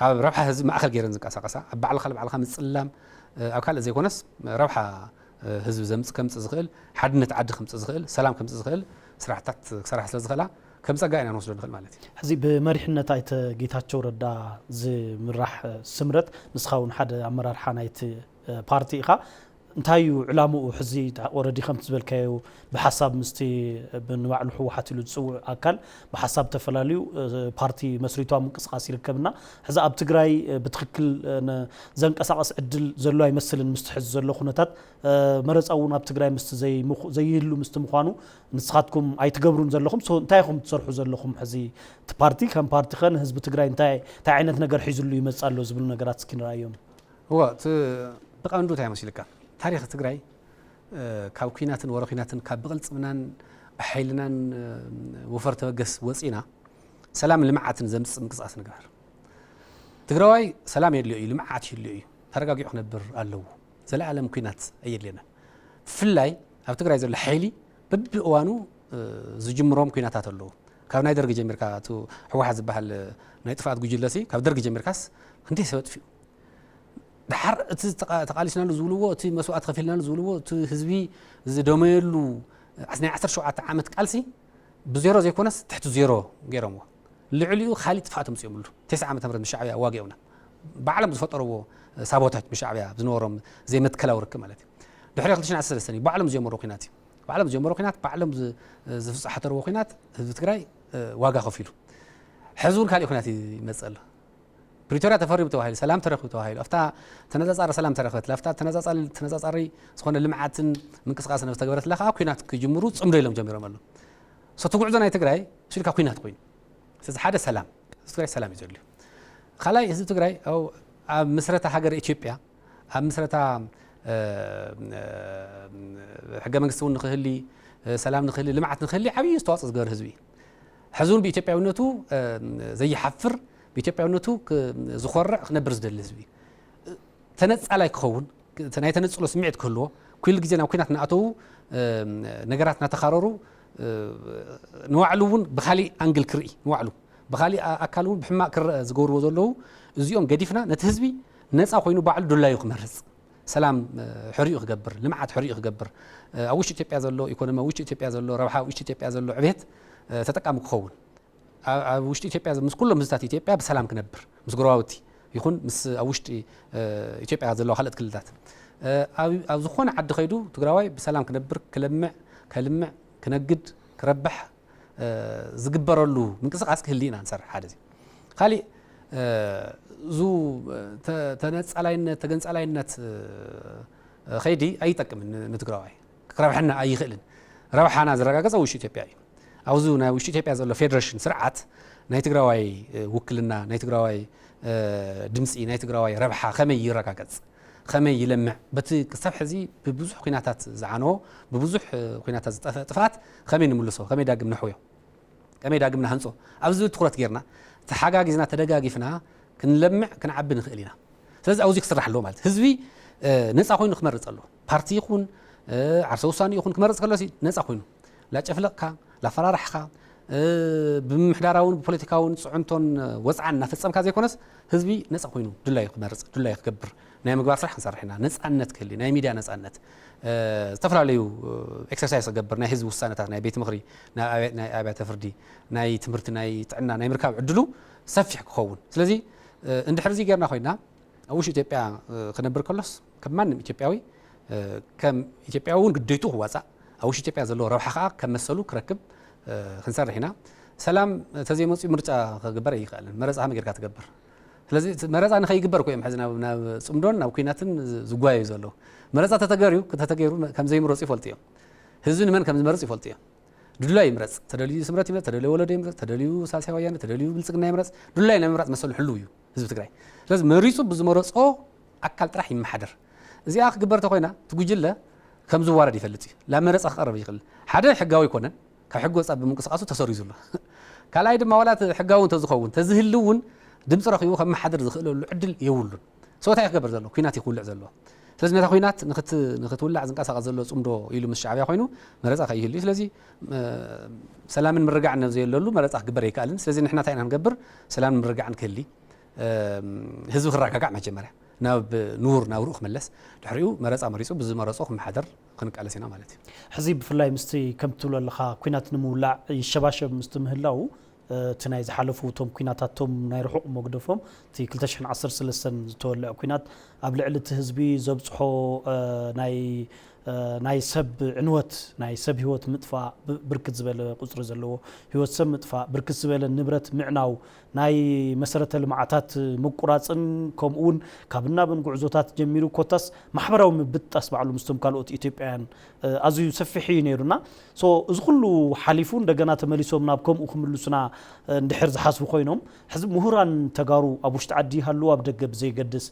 ربح هز ما أخر جيرن زكاسة قاسة بعل خلب على 5 سلام أو كلا زي كونس ربحة هزب زمس كم تزغل حد نتعدى 5 تزغل سلام كم تزغل سرحتات سرح تزغلها كم زجاجنا نوصل للدخل مالتي حزي بمرحنا تايت جيتاتشو ردا زي مرح سمرت نسخون حد عمرار حنايت بارتي إخا انتايو علامو حزي اوردي خمس بالكايو بحساب مستي بنوع الحوحات اللي تسوي اكل بحساب تفلاليو بارتي مسريتو منقسقاس يركبنا حزا اب تግራይ بتخكل زنقسقاس عدل زلو يمثلن مستحز زلو خنتات مرصاون اب تግራይ مست زي يلو مست مخانو نسخاتكم اي تغبرون زلخم سو انتايكم تسرحو زلخم حزي بارتي كم بارتي خن حزب تግራይ انتاي تا عينت ነገር ሒዙሉ ይመጻሉ ዝብል ነገራት ስኪን ራዮም هو تقاندو تاع مسلكا ታሪክ ትግራይ ካብ ኩናትን ወረኺናትን ካብ ብቕልጽምናን ሓይልናን ወፈር ተበገስ ወፂና ሰላም ልምዓትን ዘምጽ ምንቅስቃስ ንግበር ትግራዋይ ሰላም የድልዮ እዩ ልምዓት ይድልዮ እዩ ተረጋጊዑ ክነብር ኣለዎ ዘለዓለም ኩናት ኣየድልየና ፍላይ ኣብ ትግራይ ዘሎ ሓይሊ በብእዋኑ ዝጅምሮም ኩናታት ኣለዎ ካብ ናይ ደርጊ ጀሚርካ ቱ ሕወሓት ዝበሃል ናይ ጥፋት ጉጅለሲ ካብ ደርጊ ጀሚርካስ ክንደይ ሰበጥፊኡ ድሓር እቲ ተቃሊስናሉ ዝብልዎ እቲ መስዋዕት ከፊልናሉ ዝብልዎ እቲ ህዝቢ ዝደመየሉ ናይ 17 ዓመት ቃልሲ ብዜሮ ዘይኮነስ ትሕቲ ዜሮ ገይሮምዎ ልዕሊኡ ካሊእ ጥፋኣቶም ፅዮምሉ 9 ዓመተ ምህረት ምሻዕብያ ዋጊኦምና ባዕሎም ዝፈጠርዎ ሳቦታጅ ምሻዕብያ ዝነበሮም ዘይመትከላው ርክብ ማለት እዩ ድሕሪ 2013 እዩ ባዕሎም ዝጀመሩ ኩናት እዩ ባዕሎም ዝጀመሩ ኩናት ባዕሎም ዝፍፅሓተርዎ ኩናት ህዝቢ ትግራይ ዋጋ ከፊሉ ሕዝቡን ካሊእ ኩናት ይመጽእ ኣሎ ብሪቶሪያ ተፈሪሙ ተባሂሉ ሰላም ተረኺቡ ተባሂሉ ኣፍታ ተነጻጻሪ ሰላም ተረኸበት ላፍታ ተነጻጻሪ ዝኾነ ልምዓትን ምንቅስቃስን ተገበረት ለኻ ኩናት ክጅምሩ ጽምዶ ኢሎም ጀሚሮም ኣሎ ሰትጉዕዞ ናይ ትግራይ ሲልካ ኩናት ኮይኑ ስለዚ ሓደ ሰላም ትግራይ ሰላም እዩ ዘድልዩ ካልኣይ ህዝቢ ትግራይ ኣብ ምስረታ ሃገር ኢትዮጵያ ኣብ ምስረታ ሕገ መንግስቲ እውን ንክህሊ ሰላም ንክህሊ ልምዓት ንክህሊ ዓብዪ ዝተዋፅኦ ዝገበረ ህዝቢ ሕዝቡን ብኢትዮጵያዊነቱ ዘይሓፍር በኢትዮጵያዊነቱ ዝኮርዕ ክነብር ዝደሊ ህዝቢ ተነጻላይ ክኸውን ናይ ተነጽሎ ስምዒት ክህልዎ ኩሉ ግዜ ናብ ኩናት ናኣተው ነገራት ናተኻረሩ ንዋዕሉ እውን ብኻሊእ አንግል ክርኢ ንዋዕሉ ብኻሊእ ኣካል እውን ብሕማቅ ክርአ ዝገብርዎ ዘለዉ እዚኦም ገዲፍና ነቲ ህዝቢ ነፃ ኮይኑ ባዕሉ ዱላዩ ክመርጽ ሰላም ሕሪኡ ክገብር ልምዓት ሕሪኡ ክገብር ኣብ ውሽጢ ኢትዮጵያ ዘሎ ኢኮኖሚ ውሽጢ ኢትዮጵያ ዘሎ ረብሓ ውሽጢ ኢትዮጵያ ዘሎ ዕብየት ተጠቃሚ ክኸውን ኣብ ውሽጢ ኢትዮጵያ ምስ ኩሎም ህዝብታት ኢትዮጵያ ብሰላም ክነብር ምስ ጎረባብቲ ይኹን ምስ ኣብ ውሽጢ ኢትዮጵያ ዘሎ ካልኦት ክልላት ኣብ ዝኾነ ዓዲ ኸይዱ ትግራዋይ ብሰላም ክነብር ክለምዕ ከልምዕ ክነግድ ክረባሕ ዝግበረሉ ምንቅስቃስ ክህልይና ንሰርሕ ሓደ እዚ ካሊእ ዙ ተነጻላይነት ተገንጻላይነት ኸይዲ ኣይጠቅምን ንትግራዋይ ክረብሐና ኣይኽእልን ረብሓና ዝረጋገፀ ውሽጢ ኢትዮጵያ እዩ ኣብዙ ናይ ውሽጢ ኢትዮጵያ ዘሎ ፌደሬሽን ስርዓት ናይ ትግራዋይ ውክልና ናይ ትግራዋይ ድምፂ ናይ ትግራዋይ ረብሓ ከመይ ይረጋገጽ ከመይ ይለምዕ በቲ ክሳብ ሕዚ ብብዙሕ ኩናታት ዝዓነዎ ብብዙሕ ኩናታት ዝጠፍአ ጥፋት ከመይ ንምልሶ ከመይ ዳግም ንሕውዮ ከመይ ዳግም ንሃንጾ ኣብዚ ትኩረት ጌርና ተሓጋጊዝና ተደጋጊፍና ክንለምዕ ክንዓቢ ንኽእል ኢና ስለዚ ኣብዚ ክስራሕ ኣለዎ ማለት ህዝቢ ነፃ ኮይኑ ክመርጽ ኣለዎ ፓርቲ ይኹን ዓርሰ ውሳኔ ይኹን ክመርጽ ከሎሲ ነፃ ኮይኑ ላጨፍለቕካ ላፈራርሕካ ብምሕዳራውን ብፖለቲካውን ጽዑንቶን ወፅዓን እናፈጸምካ ዘይኮነስ ህዝቢ ነፃ ኮይኑ ድላዩ ክመርጽ ድላዩ ክገብር ናይ ምግባር ስራሕ ክንሰርሕ ኢና ነፃነት ክህሊ ናይ ሚድያ ነፃነት ዝተፈላለዩ ኤክሰርሳይዝ ክገብር ናይ ህዝቢ ውሳነታት ናይ ቤት ምኽሪ ናይ ኣብያተ ፍርዲ ናይ ትምህርቲ ናይ ጥዕና ናይ ምርካብ ዕድሉ ሰፊሕ ክኸውን ስለዚ እንድሕር እዚ ጌርና ኮይና ኣብ ውሽጢ ኢትዮጵያ ክነብር ከሎስ ከም ማንም ኢትዮጵያዊ ከም ኢትዮጵያዊ እውን ግዴቱ ክዋፃእ ኣብ ውሽጢ ኢትዮጵያ ዘሎ ረብሓ ከዓ ከም መሰሉ ክረክብ ክንሰርሕ ኢና ሰላም ተዘይመፅኡ ምርጫ ክግበር ኣይኽእልን መረፃ ከመይ ጌርካ ትገብር ስለዚ መረፃ ንኸይግበር ኮ እዮም ሕዚ ናብ ጽምዶን ናብ ኩናትን ዝጓየዩ ዘለዉ መረፃ ተተገይሩ ከም ዘይምረፁ ይፈልጡ እዮም ህዝቢ ንመን ከም ዝመርፅ ይፈልጡ እዮም ድዱላይ ይምረፅ ተደልዩ ስምረት ይምረፅ ተደልዩ ወለዶ ይምረፅ ተደልዩ ሳልሳይ ወያነ ተደልዩ ብልጽግና ይምረፅ ድዱላይ ናይ ምምራፅ መሰሉ ሕልው እዩ ህዝቢ ትግራይ ስለዚ መሪፁ ብዝመረፆ ኣካል ጥራሕ ይመሓደር እዚኣ ክግበር ተኮይና ትጉጅለ ከም ዝዋረድ ይፈልጥ እዩ ላ መረፃ ክቐርብ ይኽእል ሓደ ሕጋዊ ይኮነን ካብ ሕጊ ወፃእ ብምንቅስቃሱ ተሰሪዩ ዘሎ ካልኣይ ድማ ዋላት ሕጋዊ እንተዝኸውን ተዝህልው እውን ድምፂ ረኺቡ ከም መሓደር ዝኽእለሉ ዕድል የብሉን ሰውታይ ክገበር ዘሎ ኩናት ይክውልዕ ዘሎ ስለዚ ነታ ኩናት ንኽትውላዕ ዝንቀሳቐስ ዘሎ ጽምዶ ኢሉ ምስ ሻዕብያ ኮይኑ መረፃ ከይህሉ ስለዚ ሰላምን ምርጋዕን ዘየለሉ መረፃ ክግበር ኣይከኣልን ስለዚ ንሕና እንታይ ኢና ንገብር ሰላምን ምርጋዕን ክህሊ ህዝቢ ክረጋጋዕ መጀመርያ ናብ ኑር ናብ ሩእ ክመለስ ድሕሪኡ መረፃ መሪፁ ብዝመረፆ ክመሓደር ክንቃለስ ኢና ማለት እዩ ሕዚ ብፍላይ ምስቲ ከም ትብሎ ኣለኻ ኩናት ንምውላዕ ይሸባሸብ ምስቲ ምህላው እቲ ናይ ዝሓለፉ እቶም ኩናታቶም ናይ ርሑቕ መግደፎም እቲ 2013 ዝተወልዐ ኩናት ኣብ ልዕሊ እቲ ህዝቢ ዘብፅሖ ናይ ሰብ ዕንወት ናይ ሰብ ህይወት ምጥፋእ ብርክት ዝበለ ቁፅሪ ዘለዎ ህይወት ሰብ ምጥፋእ ብርክት ዝበለ ንብረት ምዕናው ናይ መሰረተ ልምዓታት ምቁራፅን ከምኡውን ካብ ናብን ጉዕዞታት ጀሚሩ ኮታስ ማሕበራዊ ምብጣስ ባዕሉ ምስቶም ካልኦት ኢትዮጵያውያን ኣዝዩ ሰፊሕ እዩ ነይሩና እዚ ኩሉ ሓሊፉ እንደገና ተመሊሶም ናብ ከምኡ ክምልሱና እንድሕር ዝሓስቡ ኮይኖም ሕዚ ምሁራን ተጋሩ ኣብ ውሽጢ ዓዲ ይሃሉ ኣብ ደገ ብዘይገድስ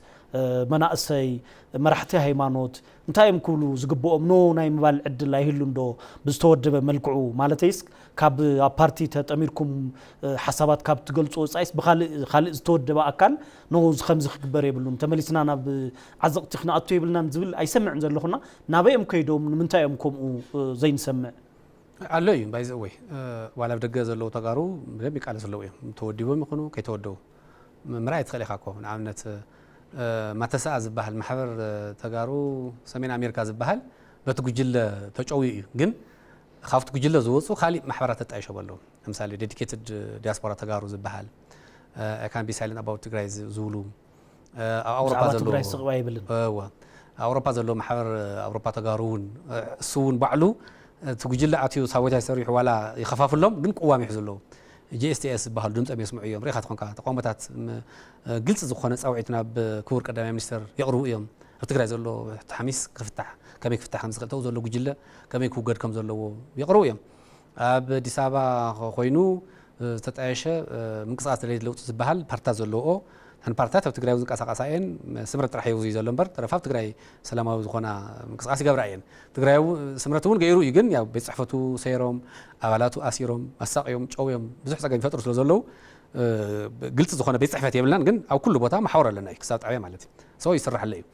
مناقسي مرحتي هيمانوت انتايم كلو زغبوم نو ناي مبال عدل لا يهلو ندو بزتودب ملكعو مالتيس كاب بارتي تاميركم حسابات كاب تغلصو صايس بخالي زتودب اكل نو خمز خبر يبلون تمليسنا ناب عزقت خناطو يبلنا نزبل ايسمع نزلخنا نابيم كيدوم منتايم كوم زين سمع علوي بايزوي ولا بدغ زلو تغارو بيبي قال زلو توديبو مخنو كيتودو مرايت خليخاكو نعمنت ما تساز بحال محبر تغارو سمين امريكا زبحال بتغجل تچوي ግን خافت غجل زوصو خالي محبرات تطايشو بلو مثلا ديديكيتد دياسبورا تغارو زبحال I can be silent about Tigray Zulu أوروبا زلو أوروبا زلو محور أوروبا تجارون سون بعلو تقول لا أتيو سويتها سريح ولا يخفف لهم من قوام يحزلوا GSTS بحال دمت أبي يسمعوا يوم ريحة خنكا تقومتات قلت زخونة أوعيتنا بكور قدام مينستر يقروا يوم تجري زلو تحميس كفتح كم يفتح خمس قطعة زلو جيلة كم يكوجر كم زلو يقروا يوم بديسابا خوينو تتعيش منقصات اللي لو تزبحال بارتا زلو هن بارتا تجري وزن قاسقاسين سمرت راح يوزي زلو مبر ترفاف تجري سلامة زخونة منقصات جبرائين تجري سمرتون غيرو يجن يا بيصحفتو سيروم أولاتو أسيروم مساقيوم شويم بزح ساقين فترة زلو قلت زخونة بيصحفت يبلان جن أو كل بوتا محاورة لنا إكسات عيا مالتي سوي يسرح الليل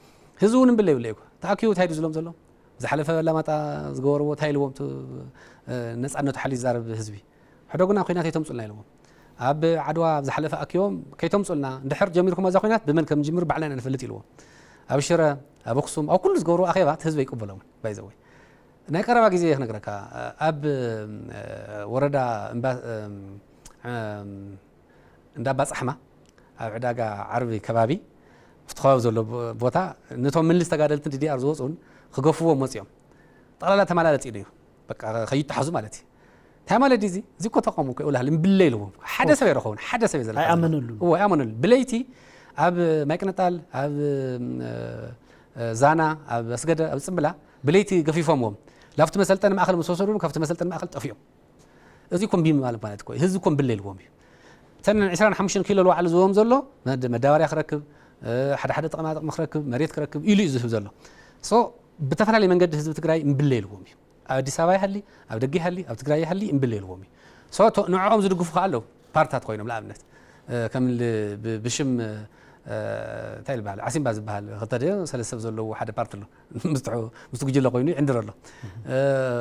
هزون بالليل ولايكو تاكيو تايدو زلوم زلو زحلفة لما تا زغورو تايلوم تو ناس أنو تحلي زارب هزبي حدا قلنا خينات يتمصلنا لهم أب عدوا زحلفة أكيوم كي تمصلنا ندحر جميركم هذا خينات بمن كم جمير بعلنا نفلتي لهم أبشرة أبخصم أو كل زغورو أخيبات هزبي يقبلون بايزوي نايقرا باقي زي نقرأك أب وردا انداباس أحمى عداقة عربي كبابي فتخاو زلو بوتا نتوم من لسه قادلت دي أرزوزون خقفوا مصيام طلع لا تمالات إليه بقى خيط حزم مالتي تمال دي زي كنت أقوم كأولها لين بالليل هو حدا سوي رخون حدا سوي زلمة أمنوا هو أمنوا بليتي أب ما يكنتال أب زانا أب سجد أب سمبلا بليتي قفيفهم لافت مسألة أنا ما أخل مسوسرون كافت مسألة أنا ما أخل طفيهم إذا يكون بيم مالك كوي هذا يكون بالليل هو سنة 25 كيلو على زوم زلوا مداوري أخركب حدا طقمات مخركب مريت كركب إلي يزهو زلوا سو بتفعل لي من قد هذا تقرأي بالليل هو أدي سواي هاللي أو دقي هاللي أو تقرأي هاللي بالليل هو سو نوعهم زود قفوا على بارتات خوينهم لا أمنت كمل بشم تايل بعل عسين باز بحال خطري سلسة زلوا حدا بارت له مستوجي له خويني عند له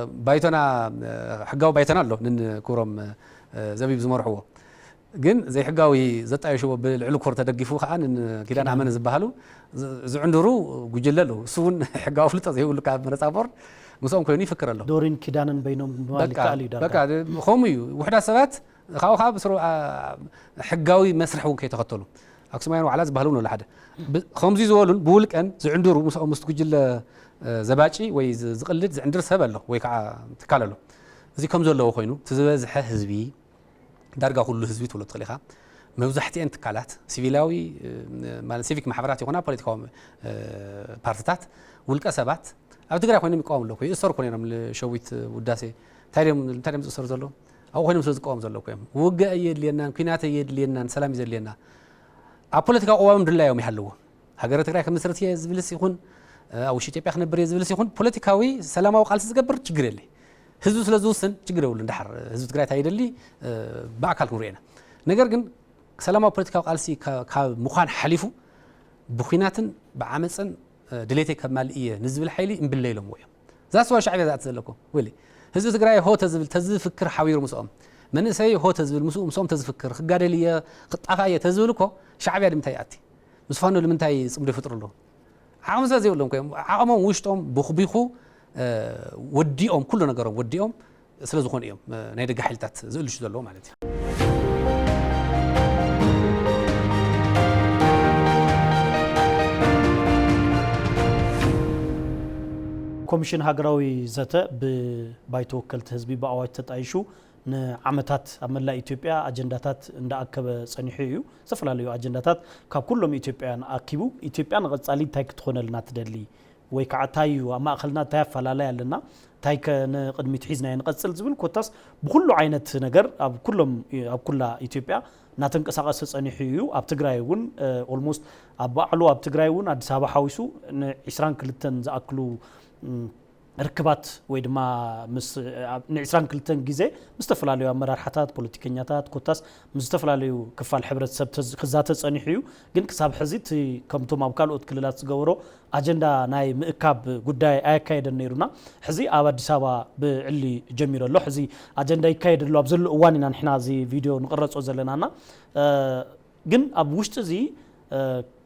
بايتنا حقاو بايتنا له نن كورم زبيب زمرحوه جن زي حقاوي زتاي شو بالعلو كور تدقفو خان كيدان عمن زبحالو زعندرو غجللو سون حقاو فلطه زي يقول كاب مرصابور مسوم كوني فكر له دورين كيدانن بينهم مالك علي دار بقى خومي وحده سبات خاو بسرو حقاوي مسرحون كيتخطلوا اكسماينو على زبحالو ولا حدا خمزي زولون بولقن زعندرو مسوم مستقجل زباچي وي زقلد زعندر سبله وي كع تكاللو زي كم زلو خوينو تزبزح حزبي دارجا كله حزبي تولد خليها موزحتي أنت كالات سيفيلاوي مال سيفيك محبرات يكونا بوليتيكوم بارتات والكسبات أو تقرأ خويني مقاوم له كوي إصرار خويني رمل شويت وداسي تاريم إصرار زلوا أو خويني مسوز قاوم زلوا كويم وجا يد لينا كينات يد لينا سلام يد لينا أبوليتيكا قوام دللا يوم يحلوه هجرت تقرأ كمسرتي زبلس يكون أو شيء تبي خن بري زبلس يكون بوليتيكاوي سلام أو قالس تقبر تجريلي هزو سلازوسن تجريول ندحر هزو تقرأ تايدلي بأكل كورينا نجرجن سلام بوليتيكا قالسي كمخان حليفو بخيناتن بعمسن دليتي كمال إيه نزل الحيلي بالليلهم ويا ذا سوى شعبي ذات زلكو ولي هزو تقرأ هو تزل فكر حوير مسؤوم من سي هو تزل مسؤوم تزفكر قال لي قطعة تزلكو شعبي هذا متاياتي مسفانو اللي منتاي صمد فطر له عامز زي ولا مكيم عامم وشتهم بخبيخو وديهم كل نجارهم وديهم سلازخون إيهم نيدق حيلتات زقلش دلهم مالتي كوميشن هاجراوي زتا ببايت وكلت حزبي بأواج تتعيشو نعمتات أملا إثيوبيا أجنداتات عند أكب صنيحيو سفلا ليو أجنداتات كاب كلهم إثيوبيان أكيبو إثيوبيان غصالي تايك تخون لنا تدلي ወይ ከዓ ታዩ ኣብ ማእኸልና እንታይ ኣፈላላይ ኣለና እንታይ ቅድሚት ሒዝና ንቐፅል ዝብል ኮታስ ብኩሉ ዓይነት ነገር ኣብ ኩላ ኢትዮጵያ እናተንቀሳቐሰ ፀኒሑ እዩ ኣብ ትግራይ እውን ኦልሞስት ኣብ ባዕሉ ኣብ ትግራይ እውን ኣዲስ ኣበባ ሓዊሱ ን22 ዝኣክሉ ርክባት ወይ ድማ ን22 ግዜ ምስ ተፈላለዩ ኣመራርሓታት ፖለቲከኛታት ኮታስ ምስ ተፈላለዩ ክፋል ሕብረተሰብ ክዛተ ፀኒሑ እዩ ግን ክሳብ ሕዚ ከምቶም ኣብ ካልኦት ክልላት ዝገበሮ ኣጀንዳ ናይ ምእካብ ጉዳይ ኣያካየደን ነይሩና ሕዚ ኣብ ኣዲስ ኣበባ ብዕሊ ጀሚሩ ኣሎ ሕዚ ኣጀንዳ ይካየድ ኣሎ ኣብ ዘሎ እዋን ኢና ንሕና እዚ ቪድዮ ንቕረፆ ዘለናና ግን ኣብ ውሽጢ እዚ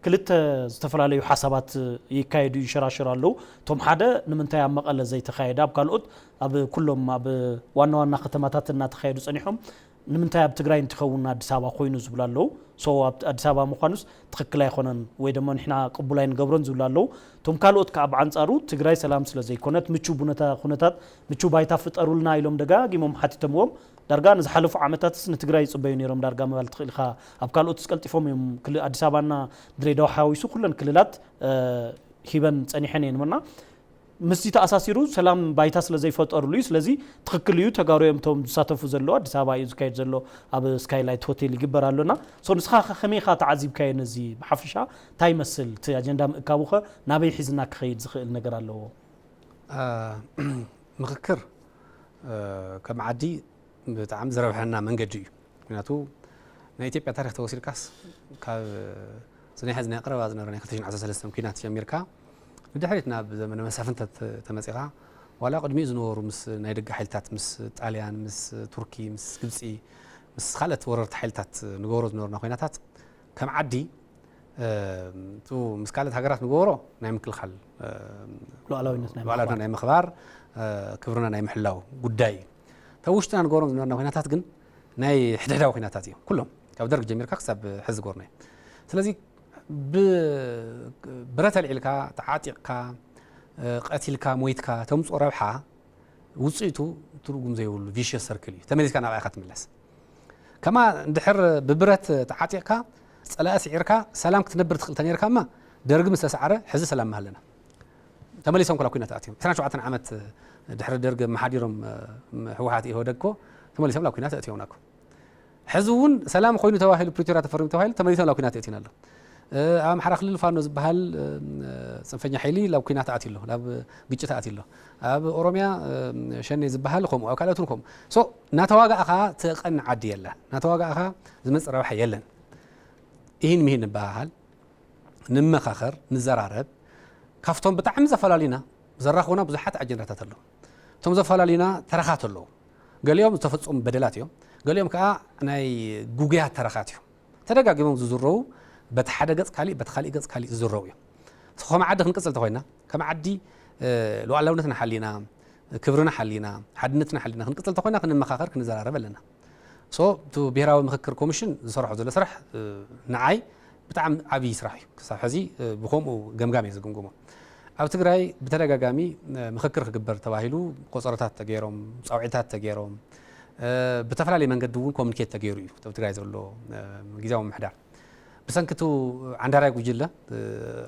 ክልተ ዝተፈላለዩ ሓሳባት ይካየዱ ይንሸራሸሩ ኣለዉ ቶም ሓደ ንምንታይ ኣብ መቐለ ዘይተኻየደ ኣብ ካልኦት ኣብ ኩሎም ኣብ ዋና ዋና ከተማታት እናተኻየዱ ፀኒሖም ንምንታይ ኣብ ትግራይ እንትኸውን ኣዲስ ኣበባ ኮይኑ ዝብሉ ኣለዉ ሶ ኣብ ኣዲስ ኣበባ ምዃኑስ ትኽክል ኣይኮነን ወይ ድማ ንሕና ቅቡላይ ንገብሮን ዝብሉ ኣለዉ ቶም ካልኦት ከዓ ብዓንፃሩ ትግራይ ሰላም ስለ ዘይኮነት ምቹ ኩነታት ምቹ ባይታ ፍጠሩልና ኢሎም ደጋጊሞም ሓቲቶምዎም ዳርጋ ንዝሓለፉ ዓመታትስ ንትግራይ ይፅበዩ ነይሮም ዳርጋ ምባል ትኽእል ኢኻ ኣብ ካልኦት ዝቀልጢፎም እዮም ኣዲስ ኣበባና ድሬዳዋ ሓዊሱ ኩለን ክልላት ሂበን ፀኒሐን እየን ምና ምስቲ ተኣሳሲሩ ሰላም ባይታ ስለ ዘይፈጠሩሉ እዩ ስለዚ ትኽክል እዩ ተጋሩ እዮም ቶም ዝሳተፉ ዘሎ ኣዲስ ኣበባ እዩ ዝካየድ ዘሎ ኣብ ስካይላይት ሆቴል ይግበር ኣሎና ሶ ንስኻ ከመይ ኢኻ ተዓዚብካዮ ነዚ ብሓፈሻ እንታይ ይመስል እቲ ኣጀንዳ ምእካቡኸ ናበይ ሒዝና ክኸይድ ዝኽእል ነገር ኣለዎ ምክክር ከም ዓዲ ብጣዕሚ ዝረብሐና መንገዲ እዩ ምክንያቱ ናይ ኢትዮጵያ ታሪክ ተወሲድካስ ካብ ዝናይ ሕዚ ናይ ቀረባ ዝነበረ ናይ 2013 ኩናት ጀሚርካ ብድሕሪት ናብ ዘመነ መሳፍንታት ተመፂኻ ዋላ ቅድሚኡ ዝነበሩ ምስ ናይ ደጋ ሓይልታት ምስ ጣልያን ምስ ቱርኪ ምስ ግብፂ ምስ ካልኦት ወረርቲ ሓይልታት ንገብሮ ዝነበሩና ኩናታት ከም ዓዲ ምስ ካልኦት ሃገራት ንገብሮ ናይ ምክልኻል ሉዓላዊነት ናይ ምኽባር ክብርና ናይ ምሕላው ጉዳይ ተውሽጥና ንገብሮም ዝነበርና ኩናታት ግን ናይ ሕድሕዳዊ ኩናታት እዮም ኩሎም ካብ ደርግ ጀሚርካ ክሳብ ሕዚ ዝገበርናዮ ስለዚ ብረት ኣልዒልካ ተዓጢቕካ ቀቲልካ ሞይትካ ተምፅኦ ረብሓ ውፅኢቱ ትርጉም ዘይብሉ ቪሽየስ ሰርክል እዩ ተመሊስካ ናብ ኢኻ ትምለስ ከማ እንድሕር ብብረት ተዓጢቕካ ፀላእ ስዒርካ ሰላም ክትነብር ትኽእል ተነርካ እማ ደርጊ ምስ ተሰዓረ ሕዚ ሰላም ማሃለና ተመሊሶም ኩላ ኩናት ኣትዮም 27 ዓመት ድሕሪ ደርጊ መሓዲሮም ህወሓት ኢህወደግ ኮ ተመሊሶም ላ ኩናት ኣትዮምና ኮ ሕዚ እውን ሰላም ኮይኑ ተባሂሉ ፕሪቶሪያ ተፈሪሙ ተባሂሉ ተመሊሶም ላ ኩናት ኣትዩና ኣሎ ኣብ ኣምሓራ ክልል ፋኖ ዝበሃል ፅንፈኛ ሓይሊ ላብ ኩናት ኣትዩ ኣሎ ላብ ግጭት ኣትዩ ኣሎ ኣብ ኦሮሚያ ሸኔ ዝበሃል ከምኡ ኣብ ካልኦትን ከምኡ ሶ እናተዋጋእኻ ትቐን ዓዲ የለን እናተዋጋእኻ ዝመፅእ ረብሓ የለን ይህን ምሂን ንበሃል ንመኻኸር ንዘራረብ ካብቶም ብጣዕሚ ዘፈላሊና ዘራኽቡና ብዙሓት ኣጀንዳታት ኣለዉ እቶም ዘፈላሊና ተረኻት ኣለዉ ገሊኦም ዝተፈፀሙ በደላት እዮም ገሊኦም ከዓ ናይ ጉጉያት ተረኻት እዮም ተደጋጊሞም ዝዝረቡ በቲ ሓደ ገጽ ካሊእ በቲ ካሊእ ገጽ ካሊእ ዝዝረቡ እዮም ከም ዓዲ ክንቅፅል ተኮይና ከም ዓዲ ሉዓላውነትና ሓሊና ክብርና ሓሊና ሓድነትና ሓሊና ክንቅፅል ተኮይና ክንመኻኸር ክንዘራረብ ኣለና ሶ እቲ ብሄራዊ ምክክር ኮሚሽን ዝሰርሖ ዘሎ ስራሕ ንዓይ ብጣዕሚ ዓብዪ ስራሕ እዩ ክሳብ ሕዚ ብከምኡ ገምጋም እየ ዝግምግሞ ኣብ ትግራይ ብተደጋጋሚ ምክክር ክግበር ተባሂሉ ቆፀሮታት ተገይሮም ፃውዒታት ተገይሮም ብተፈላለየ መንገዲ እውን ኮሚኒኬት ተገይሩ እዩ ኣብ ትግራይ ዘሎ ግዜያዊ ምምሕዳር ብሰንክቱ ዓንዳራይ ጉጅለ